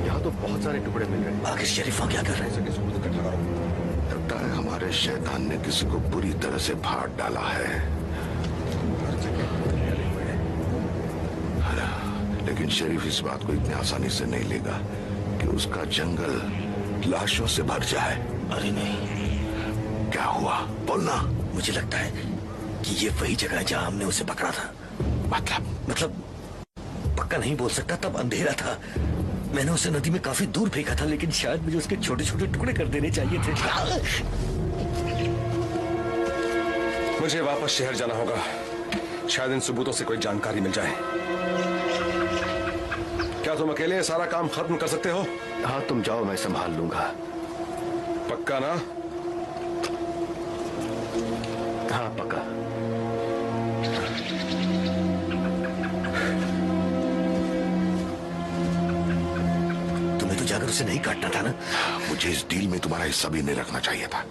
यहाँ तो बहुत सारे टुकड़े मिल रहे हैं। आखिर शरीफा क्या कर रहे हैं? लगता है हमारे शैतान ने किसी को बुरी तरह से फाड़ डाला है। लेकिन शरीफ इस बात को इतनी आसानी से नहीं लेगा कि उसका जंगल लाशों से भर जाए। अरे नहीं। क्या हुआ? बोलना। मुझे लगता है कि ये वही जगह है जहां हमने उसे पकड़ा था। मतलब पक्का नहीं बोल सकता, तब अंधेरा था। मैंने उसे नदी में काफी दूर फेंका था, लेकिन शायद मुझे उसके छोटे छोटे टुकड़े कर देने चाहिए थे। मुझे वापस शहर जाना होगा। शायद इन सबूतों से कोई जानकारी मिल जाए। क्या तुम अकेले सारा काम खत्म कर सकते हो? हाँ, तुम जाओ, मैं संभाल लूंगा। पक्का ना? हाँ, पक्का। तुम्हें तो जाकर उसे नहीं काटना था ना? मुझे इस डील में तुम्हारा हिस्सा भी नहीं रखना चाहिए था।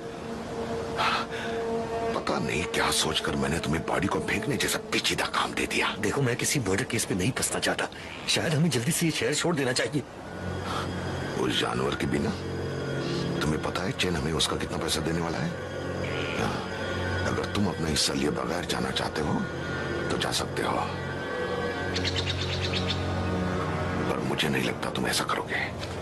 पता नहीं क्या सोचकर मैंने तुम्हें बॉडी को फेंकने जैसा पेचीदा काम दे दिया। देखो, मैं किसी मर्डर केस में नहीं फंसना चाहता। शायद हमें जल्दी से ये शहर छोड़ देना चाहिए। उस जानवर के बिना तुम्हें पता है चेन हमें उसका कितना पैसा देने वाला है? अगर तुम अपना हिस्सा लिए बगैर जाना चाहते हो तो जा सकते हो, पर मुझे नहीं लगता तुम ऐसा करोगे।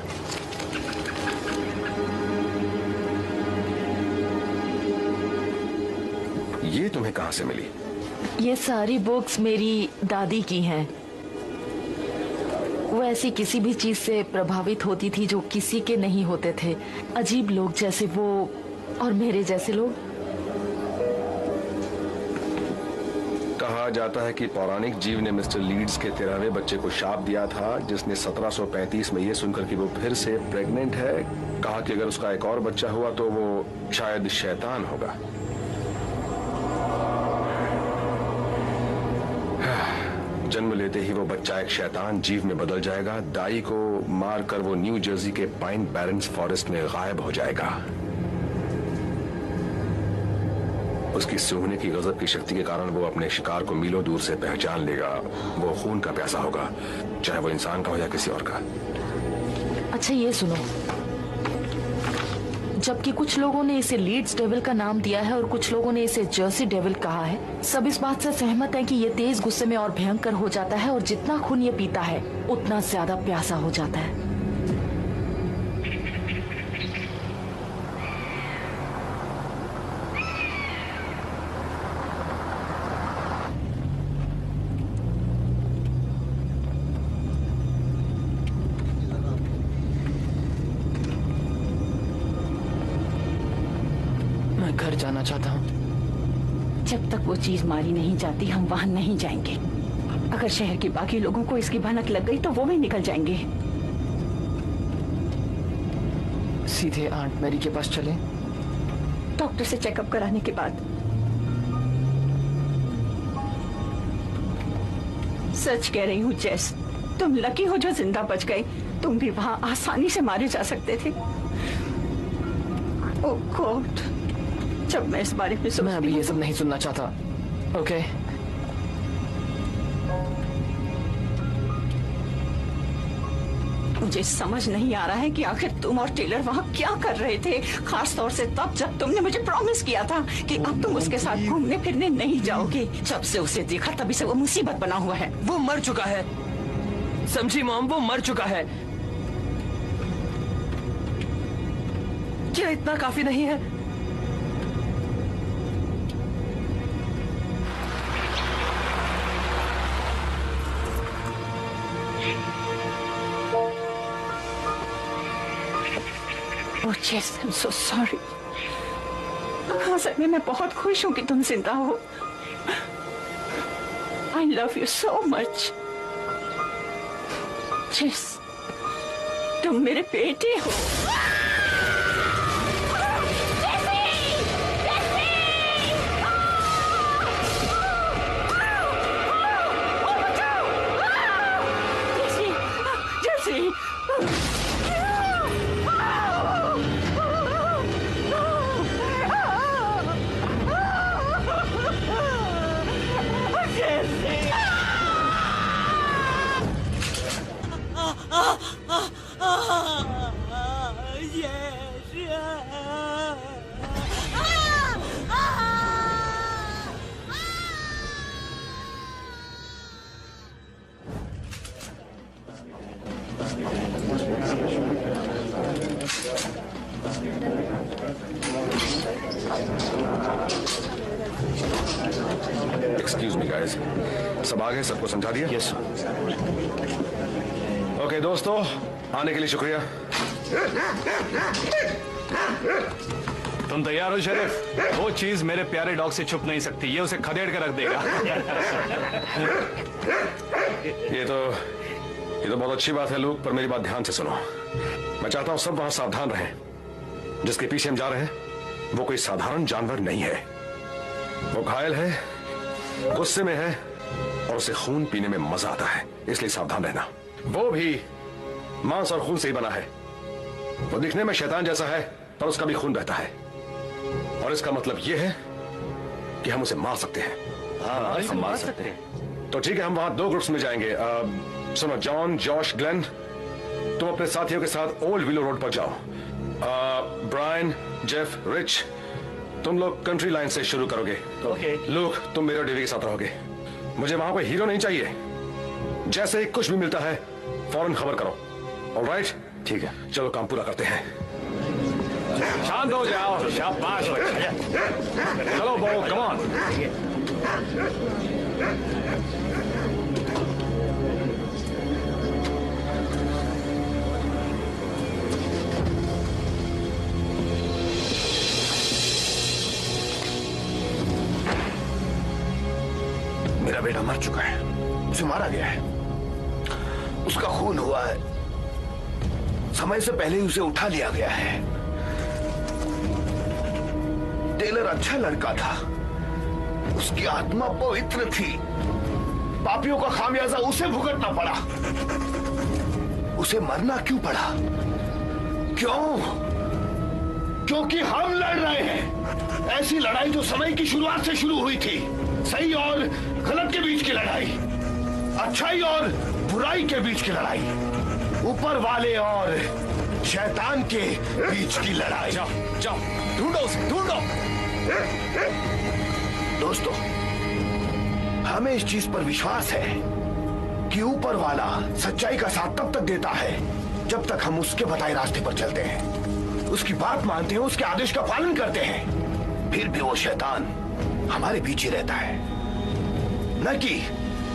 ये तुम्हें कहां से मिली? ये सारी बुक्स मेरी दादी की हैं। वो ऐसी किसी भी चीज से प्रभावित होती थी जो किसी के नहीं होते थे। अजीब लोग जैसे वो और मेरे जैसे लोग। कहा जाता है कि पौराणिक जीव ने मिस्टर लीड्स के 13वें बच्चे को शाप दिया था, जिसने 1735 में ये सुनकर कि वो फिर से प्रेग्नेंट है, कहा कि अगर उसका एक और बच्चा हुआ तो वो शायद शैतान होगा। जन्म लेते ही वो बच्चा एक शैतान जीव में बदल जाएगा। दाई को मारकर वो न्यू जर्सी के पाइन बैरन्स फॉरेस्ट में गायब हो जाएगा। उसकी सूंघने की गजब की शक्ति के कारण वो अपने शिकार को मीलों दूर से पहचान लेगा। वो खून का प्यासा होगा, चाहे वो इंसान का हो या किसी और का। अच्छा, ये सुनो, जबकि कुछ लोगों ने इसे लीड्स डेविल का नाम दिया है और कुछ लोगों ने इसे जर्सी डेविल कहा है। सब इस बात से सहमत हैं कि ये तेज गुस्से में और भयंकर हो जाता है और जितना खून ये पीता है उतना ज्यादा प्यासा हो जाता है। घर जाना चाहता हूँ। जब तक वो चीज मारी नहीं जाती हम वहां नहीं जाएंगे। अगर शहर के बाकी लोगों को इसकी भनक लग गई तो वो भी निकल जाएंगे। सीधे आंट मैरी के पास चले? डॉक्टर से चेकअप कराने के बाद। सच कह रही हूँ जेस, तुम लकी हो जो जिंदा बच गए। तुम भी वहां आसानी से मारे जा सकते थे। ओह गॉड, जब मैं इस बारे में मैं अभी ये सब नहीं सुनना चाहता। ओके मुझे समझ नहीं आ रहा है कि आखिर तुम और टेलर वहाँ क्या कर रहे थे, खास तौर से तब जब तुमने मुझे प्रॉमिस किया था कि अब तुम उसके साथ घूमने फिरने नहीं जाओगे। जब से उसे देखा तभी से वो मुसीबत बना हुआ है। वो मर चुका है, समझी मॉम, वो मर चुका है। क्या इतना काफी नहीं है? Oh, Jess, I'm so sorry. असल में मैं बहुत खुश हूँ कि तुम जिंदा हो। I love you so much. Jess, तुम मेरे बेटे हो। एक्सक्यूज मी गाइस, सब आ गए? सबको समझा दिया? यस। ओके दोस्तों, आने के लिए शुक्रिया। तुम तैयार हो शरीफ? वो चीज मेरे प्यारे डॉग से छुप नहीं सकती, ये उसे खदेड़ कर रख देगा। ये तो बहुत अच्छी बात है लोग, पर मेरी बात ध्यान से सुनो। मैं चाहता हूं सब वहां सावधान रहें। जिसके पीछे हम जा रहे हैं वो कोई साधारण जानवर नहीं है। वो घायल है, गुस्से में है और उसे खून पीने में मजा आता है, इसलिए सावधान रहना। वो भी मांस और खून से ही बना है। वो दिखने में शैतान जैसा है पर उसका भी खून बहता है, और इसका मतलब यह है कि हम उसे मार सकते हैं। हाँ, हम मार सकते हैं। तो ठीक है, हम वहां 2 ग्रुप्स में जाएंगे। सुनो, जॉन, जॉश, ग्लेन, तुम अपने साथियों के साथ ओल्ड विलो रोड पर जाओ। ब्रायन, जेफ, रिच, तुम लोग कंट्री लाइन से शुरू करोगे। ओके। लूक, तुम मेरे डेवी के साथ रहोगे। मुझे वहां कोई हीरो नहीं चाहिए। जैसे ही कुछ भी मिलता है फौरन खबर करो। ऑलराइट? ठीक है, चलो काम पूरा करते हैं। शांत हो जाओ, शाबाश बच्चे। चलो बो, कम ऑन। मेरा बेटा मर चुका है, उसे मारा गया है, उसका खून हुआ है, समय से पहले ही उसे उठा लिया गया है। टेलर अच्छा लड़का था, उसकी आत्मा पवित्र थी। पापियों का खामियाजा उसे भुगतना पड़ा। उसे मरना क्यों पड़ा? क्यों? क्योंकि हम लड़ रहे हैं ऐसी लड़ाई जो समय की शुरुआत से शुरू हुई थी। सही और गलत के बीच की लड़ाई, अच्छाई और बुराई के बीच की लड़ाई, ऊपर वाले और शैतान के बीच की लड़ाई। जाओ जाओ, ढूंढो उसे, ढूंढो। दोस्तों, हमें इस चीज पर विश्वास है कि ऊपर वाला सच्चाई का साथ तब तक देता है जब तक हम उसके बताए रास्ते पर चलते हैं, उसकी बात मानते हैं, उसके आदेश का पालन करते हैं। फिर भी वो शैतान हमारे बीच ही रहता है, न कि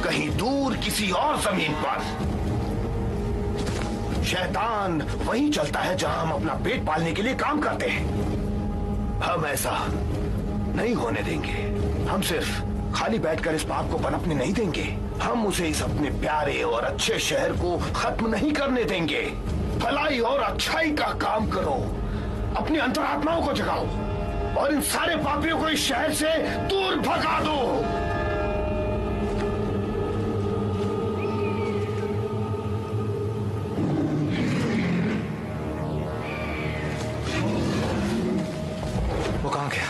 कहीं दूर किसी और जमीन पर। शैतान वहीं चलता है जहां हम अपना पेट पालने के लिए काम करते हैं। हम ऐसा नहीं होने देंगे। हम सिर्फ खाली बैठकर इस पाप को पनपने नहीं देंगे। हम उसे इस अपने प्यारे और अच्छे शहर को खत्म नहीं करने देंगे। भलाई और अच्छाई का काम करो, अपनी अंतरात्माओं को जगाओ और इन सारे पापियों को इस शहर से दूर भगा दो। वो कहाँ गया?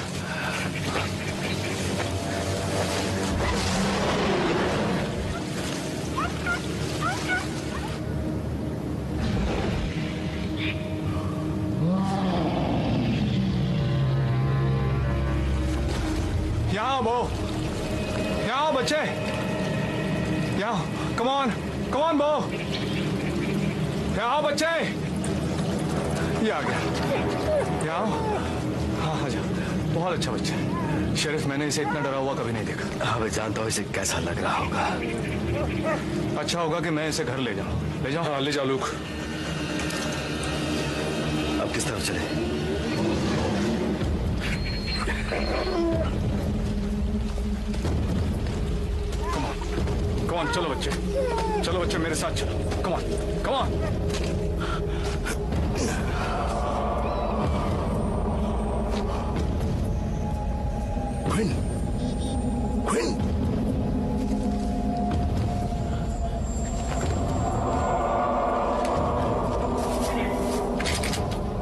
यहाँ वो, यहाँ बच्चे, यहाँ, come on वो, यहाँ बच्चे, ये आ गया, यहाँ, हाँ हाँ जा, बहुत अच्छा बच्चा है। शेरिफ, मैंने इसे इतना डरा हुआ कभी नहीं देखा। हाँ, मैं जानता हूँ इसे कैसा लग रहा होगा। अच्छा होगा कि मैं इसे घर ले जाऊँ। ले जाओ? हाँ, ले जाओ लूक। अब किस तरफ चले? कमान, चलो बच्चे, चलो बच्चे, मेरे साथ चलो। Come on, come on. क्विन, क्विन।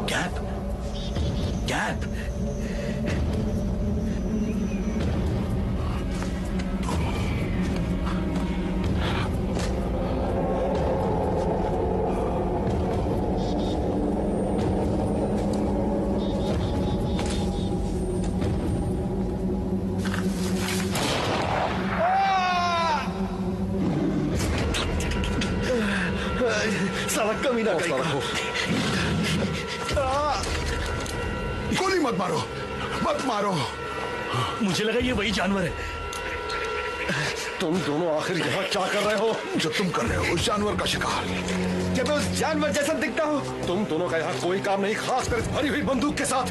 गैप, गैप। साला कमीना कहीं का। गोली मत मारो, मत मारो। मुझे लगा ये वही जानवर है। तुम दोनों आखिर यहाँ क्या कर रहे हो? जो तुम कर रहे हो उस जानवर का शिकार। जब मैं उस जानवर जैसा दिखता हूँ। तुम दोनों का यहाँ कोई काम नहीं, खासकर इस भरी हुई बंदूक के साथ।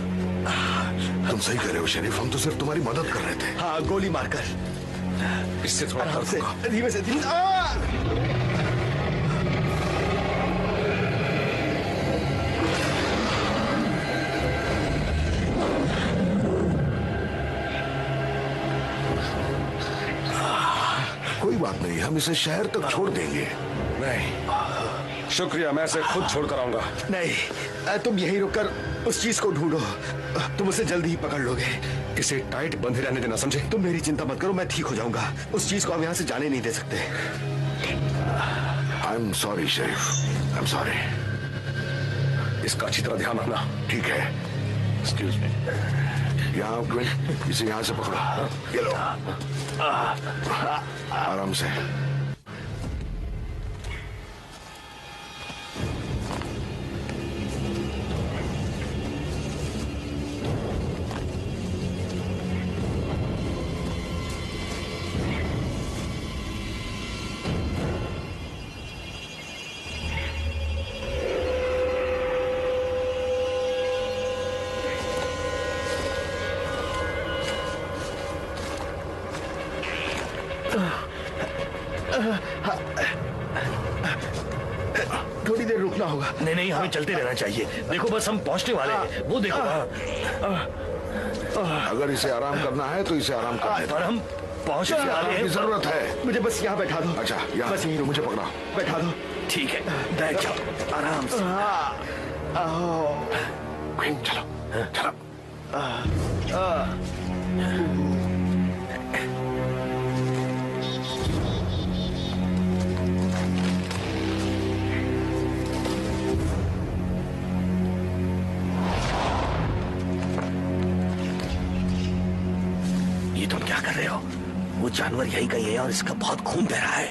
तुम सही कह रहे हो शरीफ, हम तो सिर्फ तुम्हारी मदद कर रहे थे। हाँ, गोली मारकर। इससे थोड़ा आराम से, धीमे से, धीमे। कोई बात नहीं, हम इसे शहर तक छोड़ देंगे। नहीं, शुक्रिया, मैं इसे खुद छोड़ कर आऊंगा। नहीं, तुम यहीं रुककर उस चीज को ढूंढो, तुम उसे जल्दी ही पकड़ लोगे। इसे टाइट बंधे रहने देना, समझे? तुम मेरी चिंता मत करो, मैं ठीक हो जाऊंगा। उस चीज को हम यहाँ से जाने नहीं दे सकते। I am sorry Sharif, I am sorry. इसका अच्छी तरह ध्यान रखना। ठीक है। Excuse me. यहाँ क्विन, इसे यहाँ से पकड़ो। ये लो, आराम से। थोड़ी देर रुकना होगा। नहीं नहीं, हमें चलते रहना चाहिए। देखो बस हम पहुंचने वाले हैं, वो देखो। अगर इसे आराम करना है तो इसे आराम करने पर हम पहुंचने वाले हैं। जरूरत है। मुझे बस यहाँ बैठा दो। अच्छा, यहाँ बस यहीं मुझे पकड़ा। बैठा दो। ठीक है, बैठ जाओ आराम से। चलो चलो। जानवर यही का है और इसका बहुत खून बह रहा है।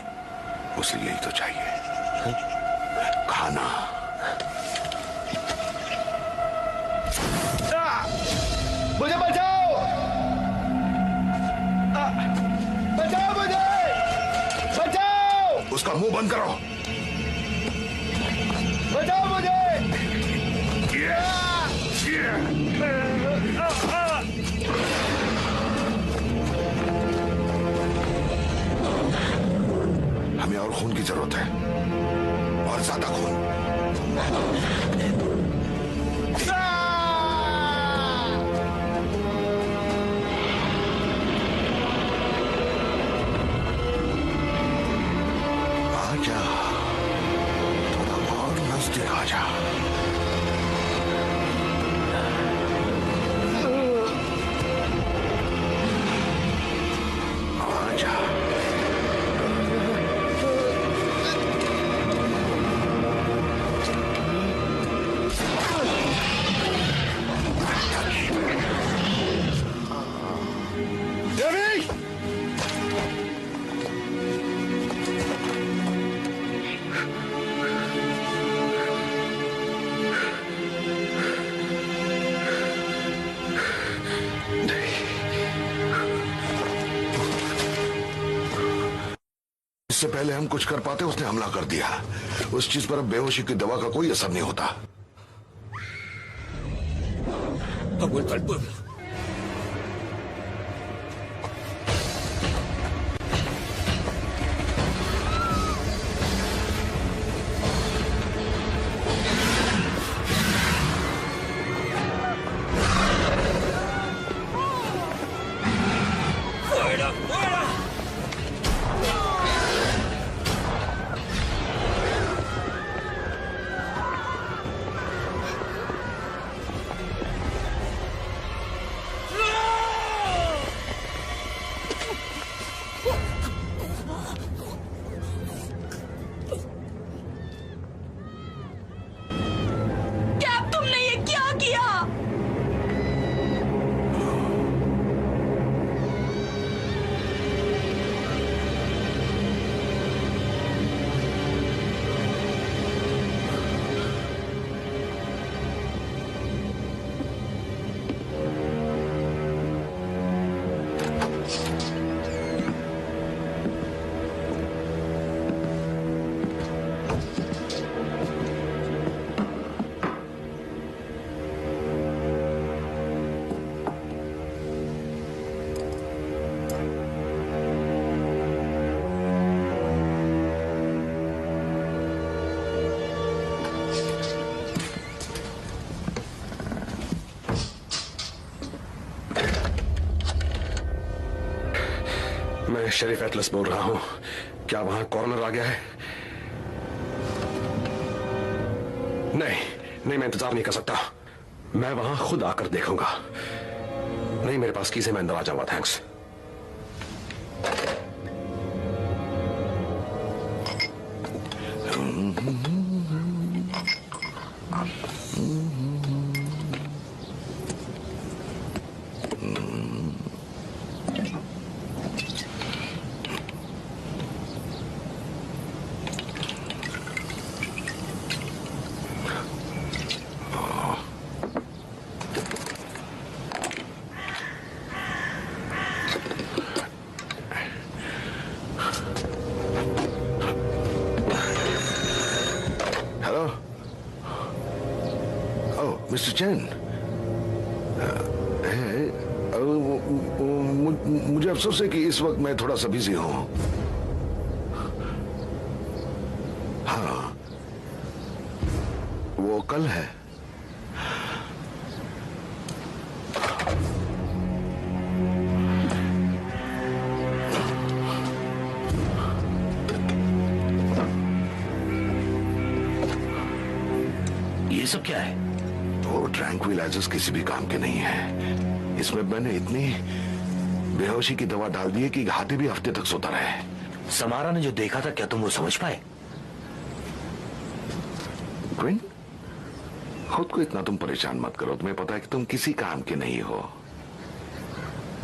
उसे यही तो चाहिए, खाना। मुझे बचाओ, बचाओ मुझे, बचाओ। उसका मुंह बंद करो। बचाओ मुझे। हमें और खून की जरूरत है, और ज्यादा खून। आजा, थोड़ा और नजदीक आजा। आजा। इससे पहले हम कुछ कर पाते उसने हमला कर दिया। उस चीज पर अब बेहोशी की दवा का कोई असर नहीं होता। Ha vuelto al pueblo. ¡Fuera, fuera! क्या तुमने ये क्या किया? मैं शरीफ एटलस बोल रहा हूं। क्या वहां कॉर्नर आ गया है? नहीं नहीं, मैं इंतजार नहीं कर सकता। मैं वहां खुद आकर देखूंगा। नहीं, मेरे पास कीज़ है, मैं अंदर आ जाऊंगा। थैंक्स। मिस्टर चैन, मुझे अफसोस है कि इस वक्त मैं थोड़ा सा बिजी हूं। हाँ, वो कल है। ये सब क्या है? वो ट्रैंक्विलाइजर्स किसी भी काम के नहीं है। इसमें मैंने इतनी बेहोशी की दवा डाल दी है कि हाथी भी हफ्ते तक सोता रहे। समारा ने जो देखा था, क्या तुम वो समझ पाए? क्विन, खुद को इतना तुम परेशान मत करो। तुम्हें पता है कि तुम किसी काम के नहीं हो।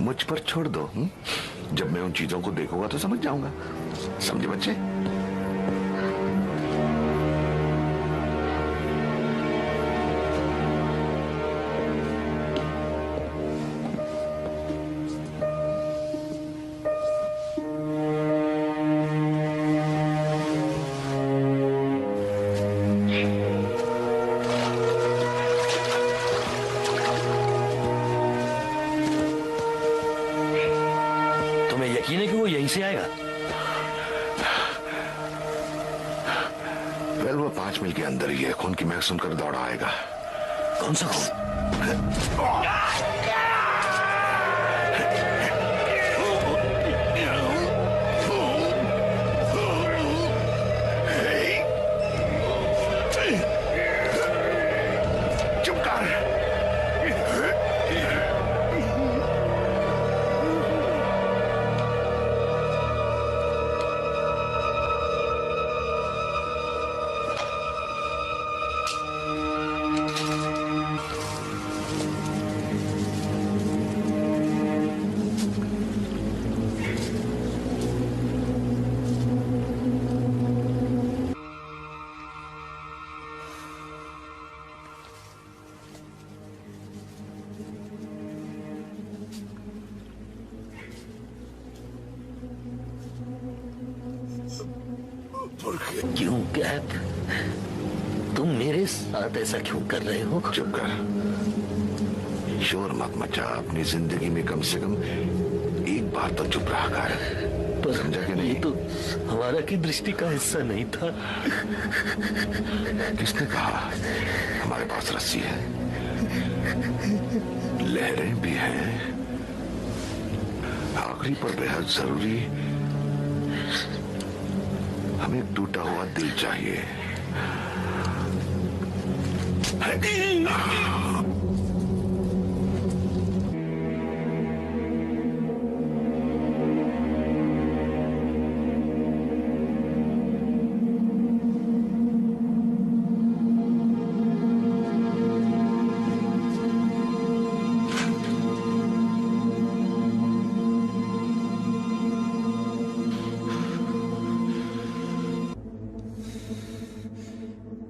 मुझ पर छोड़ दो। जब मैं उन चीजों को देखूंगा तो समझ जाऊंगा। समझे बच्चे? यकीन है कि वो यहीं से आएगा? वेल, वो 5 मील के अंदर ही है। खून की महक सुनकर दौड़ा आएगा। कौन सा खून? क्यों कैप? तुम मेरे साथ ऐसा क्यों कर रहे हो? चुप कर, शोर मत मचा। अपनी जिंदगी में कम से कम एक बार तो चुप रहा कर। समझा कि नहीं? ये तो हमारा की दृष्टि का हिस्सा नहीं था। किसने कहा? हमारे पास रस्सी है, लहरें भी हैं। आखिरी पर बेहद जरूरी हमें एक टूटा हुआ दिल चाहिए।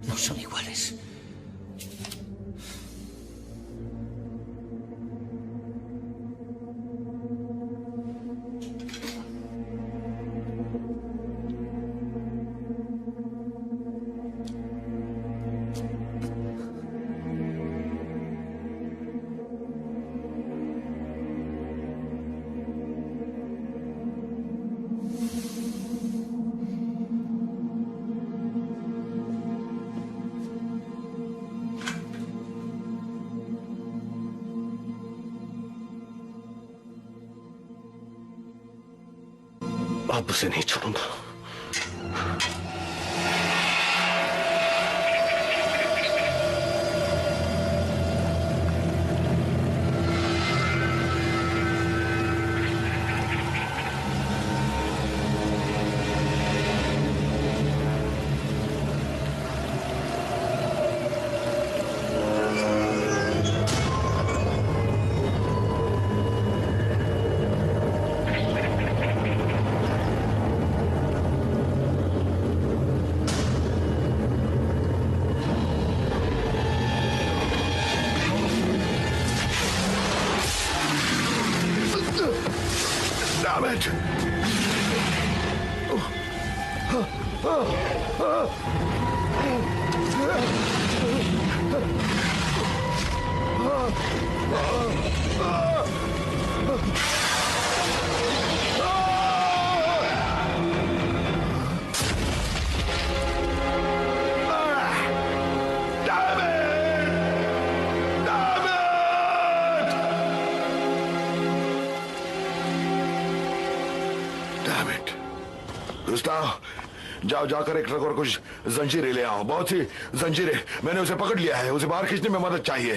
No son iguales. अब उसे नहीं छोड़ूंगा। जाओ जाकर एक ट्रक और कुछ जंजीरें ले आओ। बहुत सी जंजीरें। मैंने उसे पकड़ लिया है। उसे बाहर खींचने में मदद चाहिए।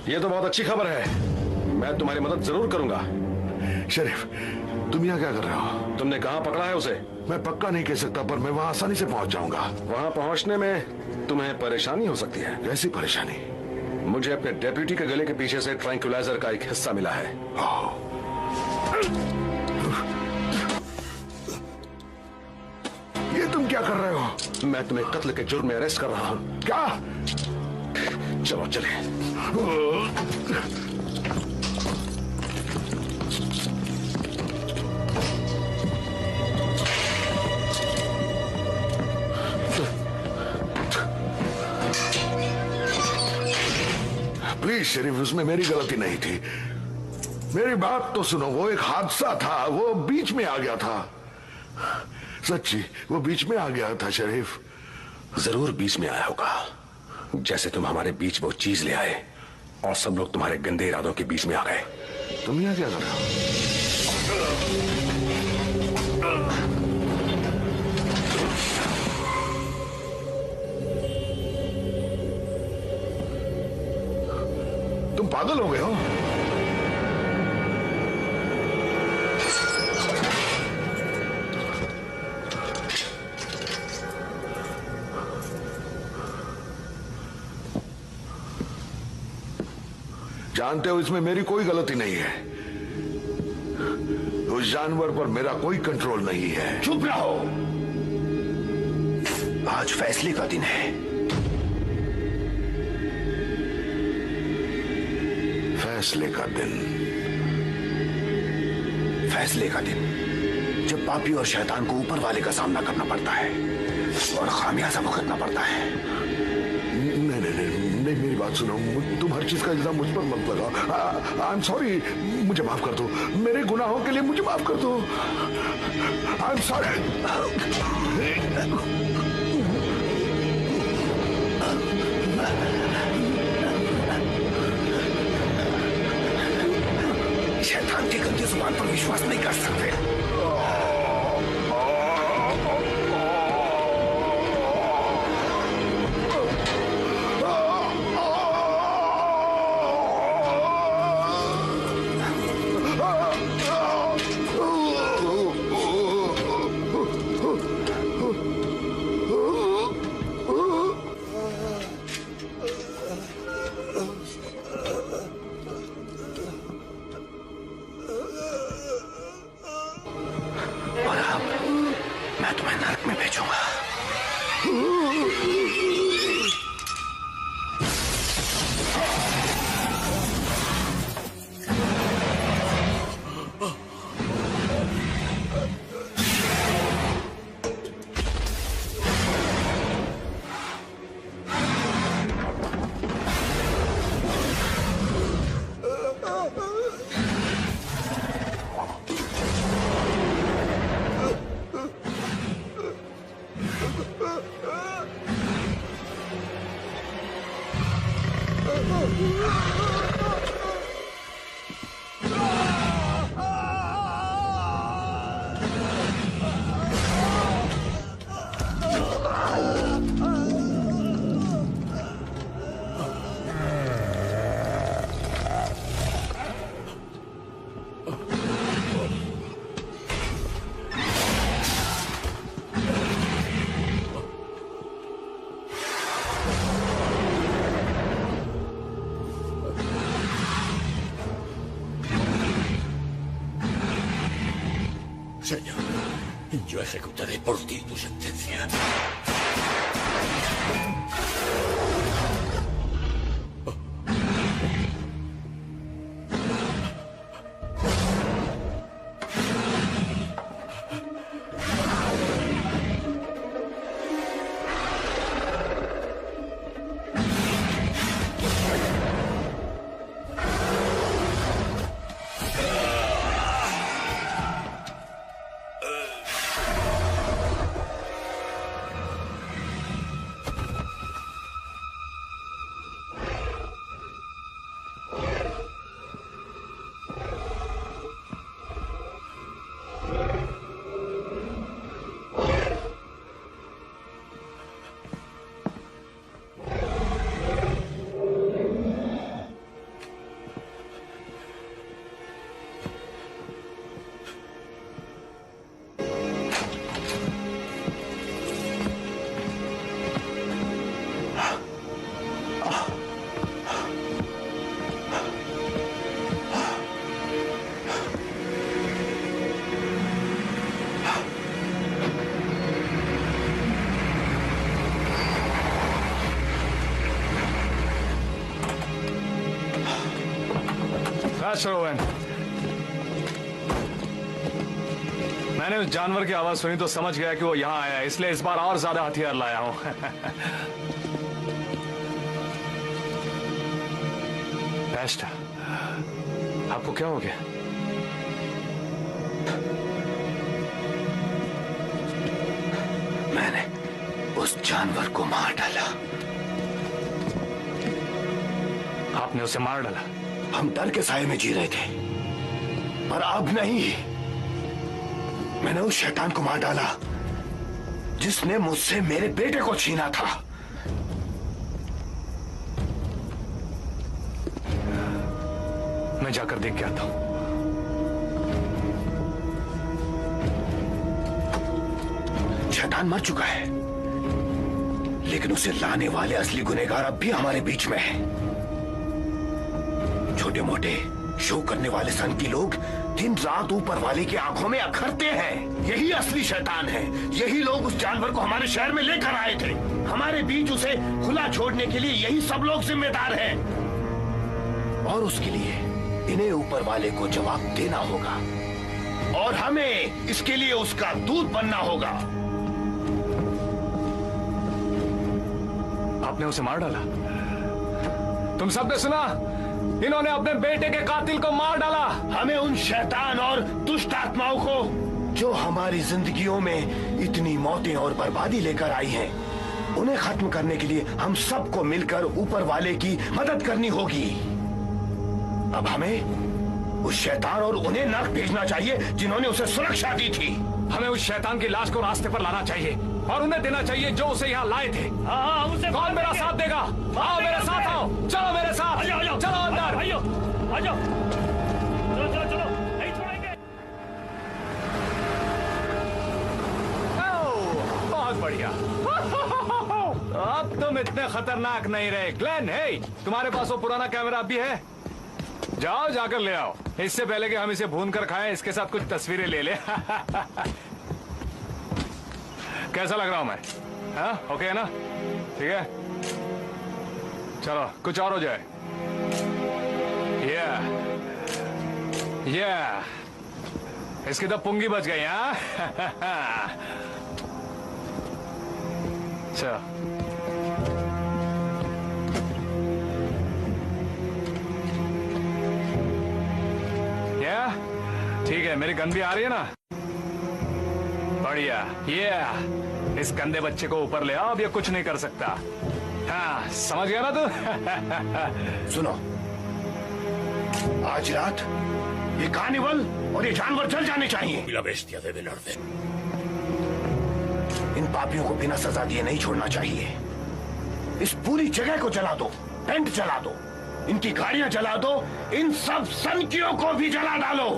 ये तो बहुत अच्छी खबर है। मैं तुम्हारी मदद जरूर करूंगा। शरीफ, तुम यहाँ क्या कर रहे हो? तुमने कहाँ पकड़ा है उसे? मैं पक्का नहीं कह सकता, पर मैं वहां आसानी से पहुंच जाऊंगा। वहां पहुंचने में तुम्हें परेशानी हो सकती है। कैसी परेशानी? मुझे अपने डेप्यूटी के गले के पीछे से ट्रैंक्विलाइजर का एक हिस्सा मिला है। ये तुम क्या कर रहे हो? मैं तुम्हें कत्ल के जुर्म में अरेस्ट कर रहा हूं। क्या? चलो चले। प्लीज शरीफ, उसमें मेरी गलती नहीं थी। मेरी बात तो सुनो, वो एक हादसा था, वो बीच में आ गया था। सच्ची, वो बीच में आ गया था शरीफ। जरूर बीच में आया होगा, जैसे तुम हमारे बीच वो चीज ले आए और सब लोग तुम्हारे गंदे इरादों के बीच में आ गए। तुम यहाँ क्या कर रहे हो? तुम पागल हो गए हो? जानते हो इसमें मेरी कोई गलती नहीं है। उस जानवर पर मेरा कोई कंट्रोल नहीं है। चुप रहो, आज फैसले का दिन है। फैसले का दिन? फैसले का दिन जब पापी और शैतान को ऊपर वाले का सामना करना पड़ता है और खामियाजा भुगतना पड़ता है। नहीं नहीं नहीं नहीं, मेरी बात सुनो। तुम हर चीज का इल्जाम मुझ पर मत लगाओ। आई एम सॉरी, मुझे माफ कर दो। मेरे गुनाहों के लिए मुझे माफ कर दो। I am sorry. शैतान की गंदी जुबान पर विश्वास नहीं कर सकते। Señor, yo ejecutaré por ti tu sentencia. Master Owen, मैंने उस जानवर की आवाज सुनी तो समझ गया कि वो यहाँ आया है, इसलिए इस बार और ज्यादा हथियार लाया हूं। बेस्ट, आपको क्या हो गया? मैंने उस जानवर को मार डाला। आपने उसे मार डाला? हम डर के साए में जी रहे थे, पर अब नहीं। मैंने उस शैतान को मार डाला जिसने मुझसे मेरे बेटे को छीना था। मैं जाकर देख के आता हूं। शैतान मर चुका है, लेकिन उसे लाने वाले असली गुनहगार अब भी हमारे बीच में हैं। छोटे मोटे शो करने वाले संकी लोग दिन रात ऊपर वाले की आंखों में अखरते हैं। यही असली शैतान है। यही लोग उस जानवर को हमारे शहर में लेकर आए थे। हमारे बीच उसे खुला छोड़ने के लिए यही सब लोग जिम्मेदार हैं, और उसके लिए इन्हें ऊपर वाले को जवाब देना होगा, और हमें इसके लिए उसका दूत बनना होगा। आपने उसे मार डाला? तुम सबने सुना? इन्होंने अपने बेटे के कातिल को मार डाला। हमें उन शैतान और दुष्ट आत्माओं को जो हमारी जिंदगियों में इतनी मौतें और बर्बादी लेकर आई हैं, उन्हें खत्म करने के लिए हम सबको मिलकर ऊपर वाले की मदद करनी होगी। अब हमें उस शैतान और उन्हें नर्क भेजना चाहिए जिन्होंने उसे सुरक्षा दी थी। हमें उस शैतान की लाश को रास्ते पर लाना चाहिए और उन्हें देना चाहिए जो उसे यहाँ लाए थे। कौन मेरा साथ देगा? आओ मेरे साथ, आओ, चलो मेरे साथ, चलो अंदर। आ जाओ, चलो चलो चलो, नहीं छोड़ेंगे। बहुत बढ़िया। अब तुम इतने खतरनाक नहीं रहे। ग्लेन, हे, तुम्हारे पास वो पुराना कैमरा भी है? जाओ, जाकर ले आओ। इससे पहले कि हम इसे भून कर खाएं, इसके साथ कुछ तस्वीरें ले ले। कैसा लग रहा हूं मैं? हाँ, ओके है ना? ठीक है, चलो कुछ और हो जाए। इसकी तो पुंगी बच गई। हाँ। चलो, ठीक है, मेरी गन भी आ रही है ना? बढ़िया। इस गंदे बच्चे को ऊपर ले आओ, अब ये कुछ नहीं कर सकता। हाँ, समझ गया ना तू? सुनो, आज रात ये कार्निवल और ये जानवर जल जाने चाहिए। इन पापियों को बिना सजा दिए नहीं छोड़ना चाहिए। इस पूरी जगह को जला दो, टेंट जला दो, इनकी गाड़ियां जला दो, इन सब सनकियों को भी जला डालो।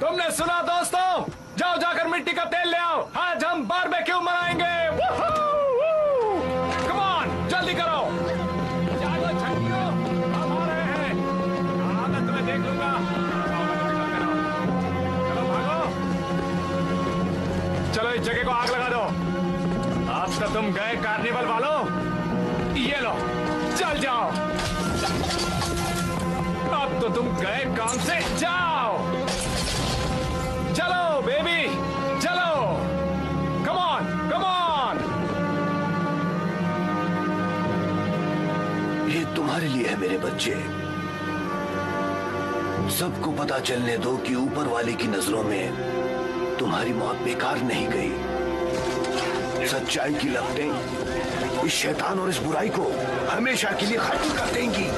तुमने सुना दोस्तों? जाओ, जाकर मिट्टी का तेल ले आओ। आज हम बारबेक्यू मनाएंगे। कम ऑन, जल्दी करो। जाओ छठियों, हम आ रहे हैं। मैं तुम्हें देख लूंगा। चलो भागो, चलो इस जगह को आग लगा दो। अब तो तुम गए कार्निवल वालों, ये लो, चल जाओ। अब तो तुम गए काम से, जाओ। चलो बेबी, चलो, कम ऑन, कम ऑन। ये तुम्हारे लिए है मेरे बच्चे। सबको पता चलने दो कि ऊपर वाले की नजरों में तुम्हारी मौत बेकार नहीं गई। सच्चाई की लपटें इस शैतान और इस बुराई को हमेशा के लिए खत्म कर देंगी।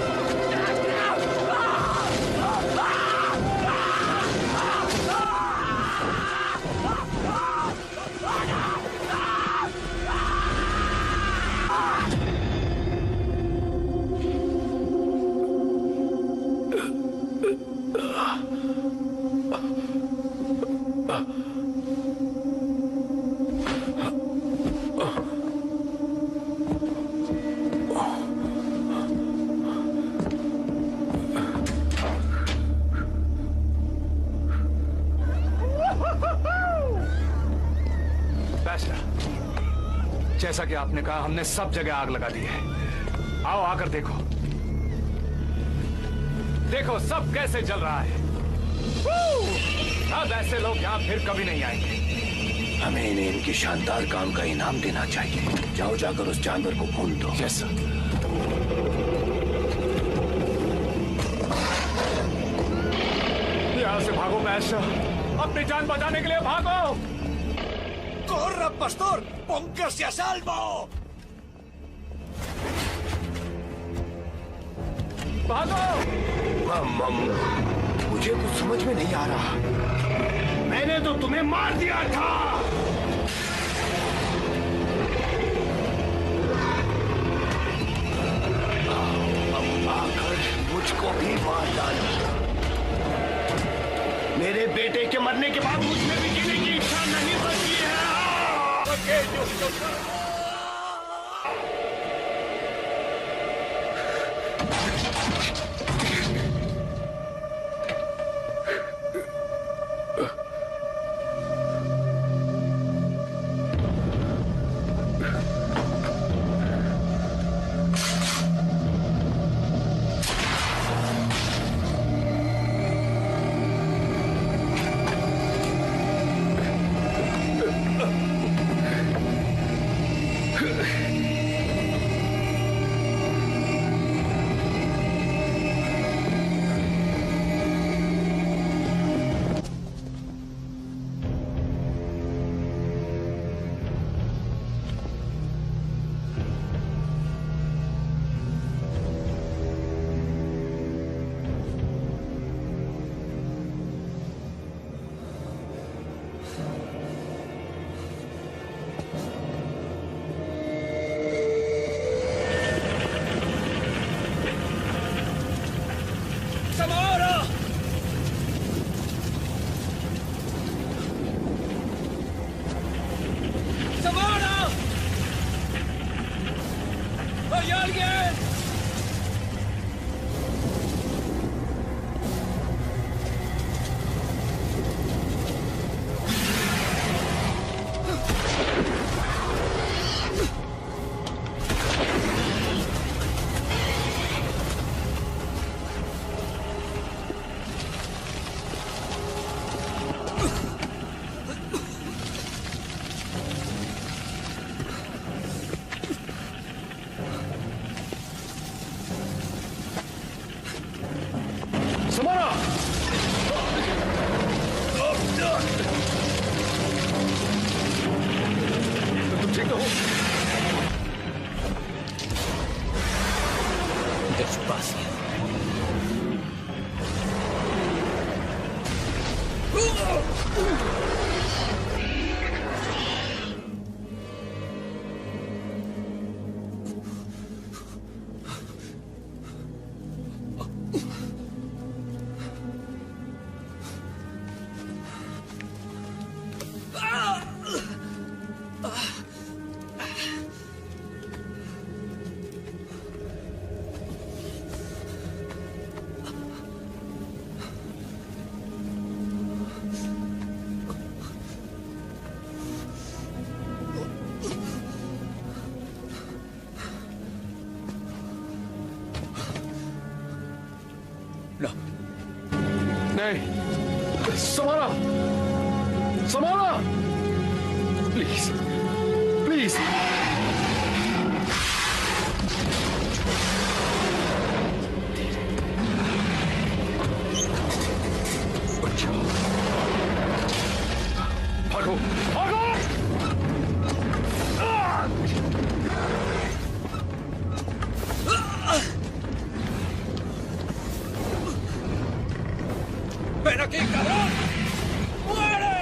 जैसा कि आपने कहा, हमने सब जगह आग लगा दी है। आओ, आकर देखो। देखो सब कैसे जल रहा है। अब ऐसे लोग यहाँ फिर कभी नहीं आएंगे। हमें इन्हें इनके शानदार काम का इनाम देना चाहिए। जाओ जाकर उस जानवर को भून दो। Yes sir. यहाँ से भागो बैशर, अपनी जान बचाने के लिए भागो। Corra, pastor, póngase a salvo। भागो। मुझे कुछ समझ में नहीं आ रहा। मैंने तो तुम्हें मार दिया था। अब आकर मुझको भी मार डालो। मेरे बेटे के मरने के बाद मुझमें भी जीने की इच्छा नहीं बची है। नहीं, समारा, समारा, प्लीज, प्लीज। भागो, भागो! ¡Ven aquí, cabrón! ¡Muere!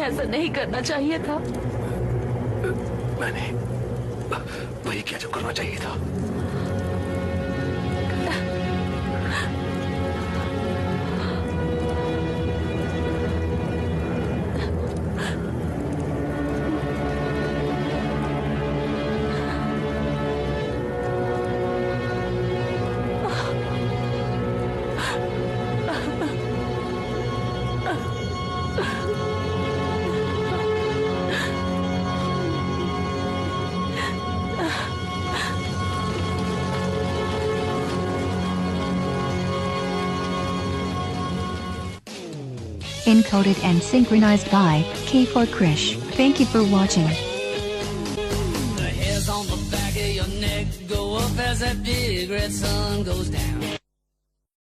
ऐसा नहीं करना चाहिए था। मैंने वही किया जो करना चाहिए था। Encoded and synchronized by K4 Krish. Thank you for watching. The hairs on the back of your neck go up as that big red sun goes down.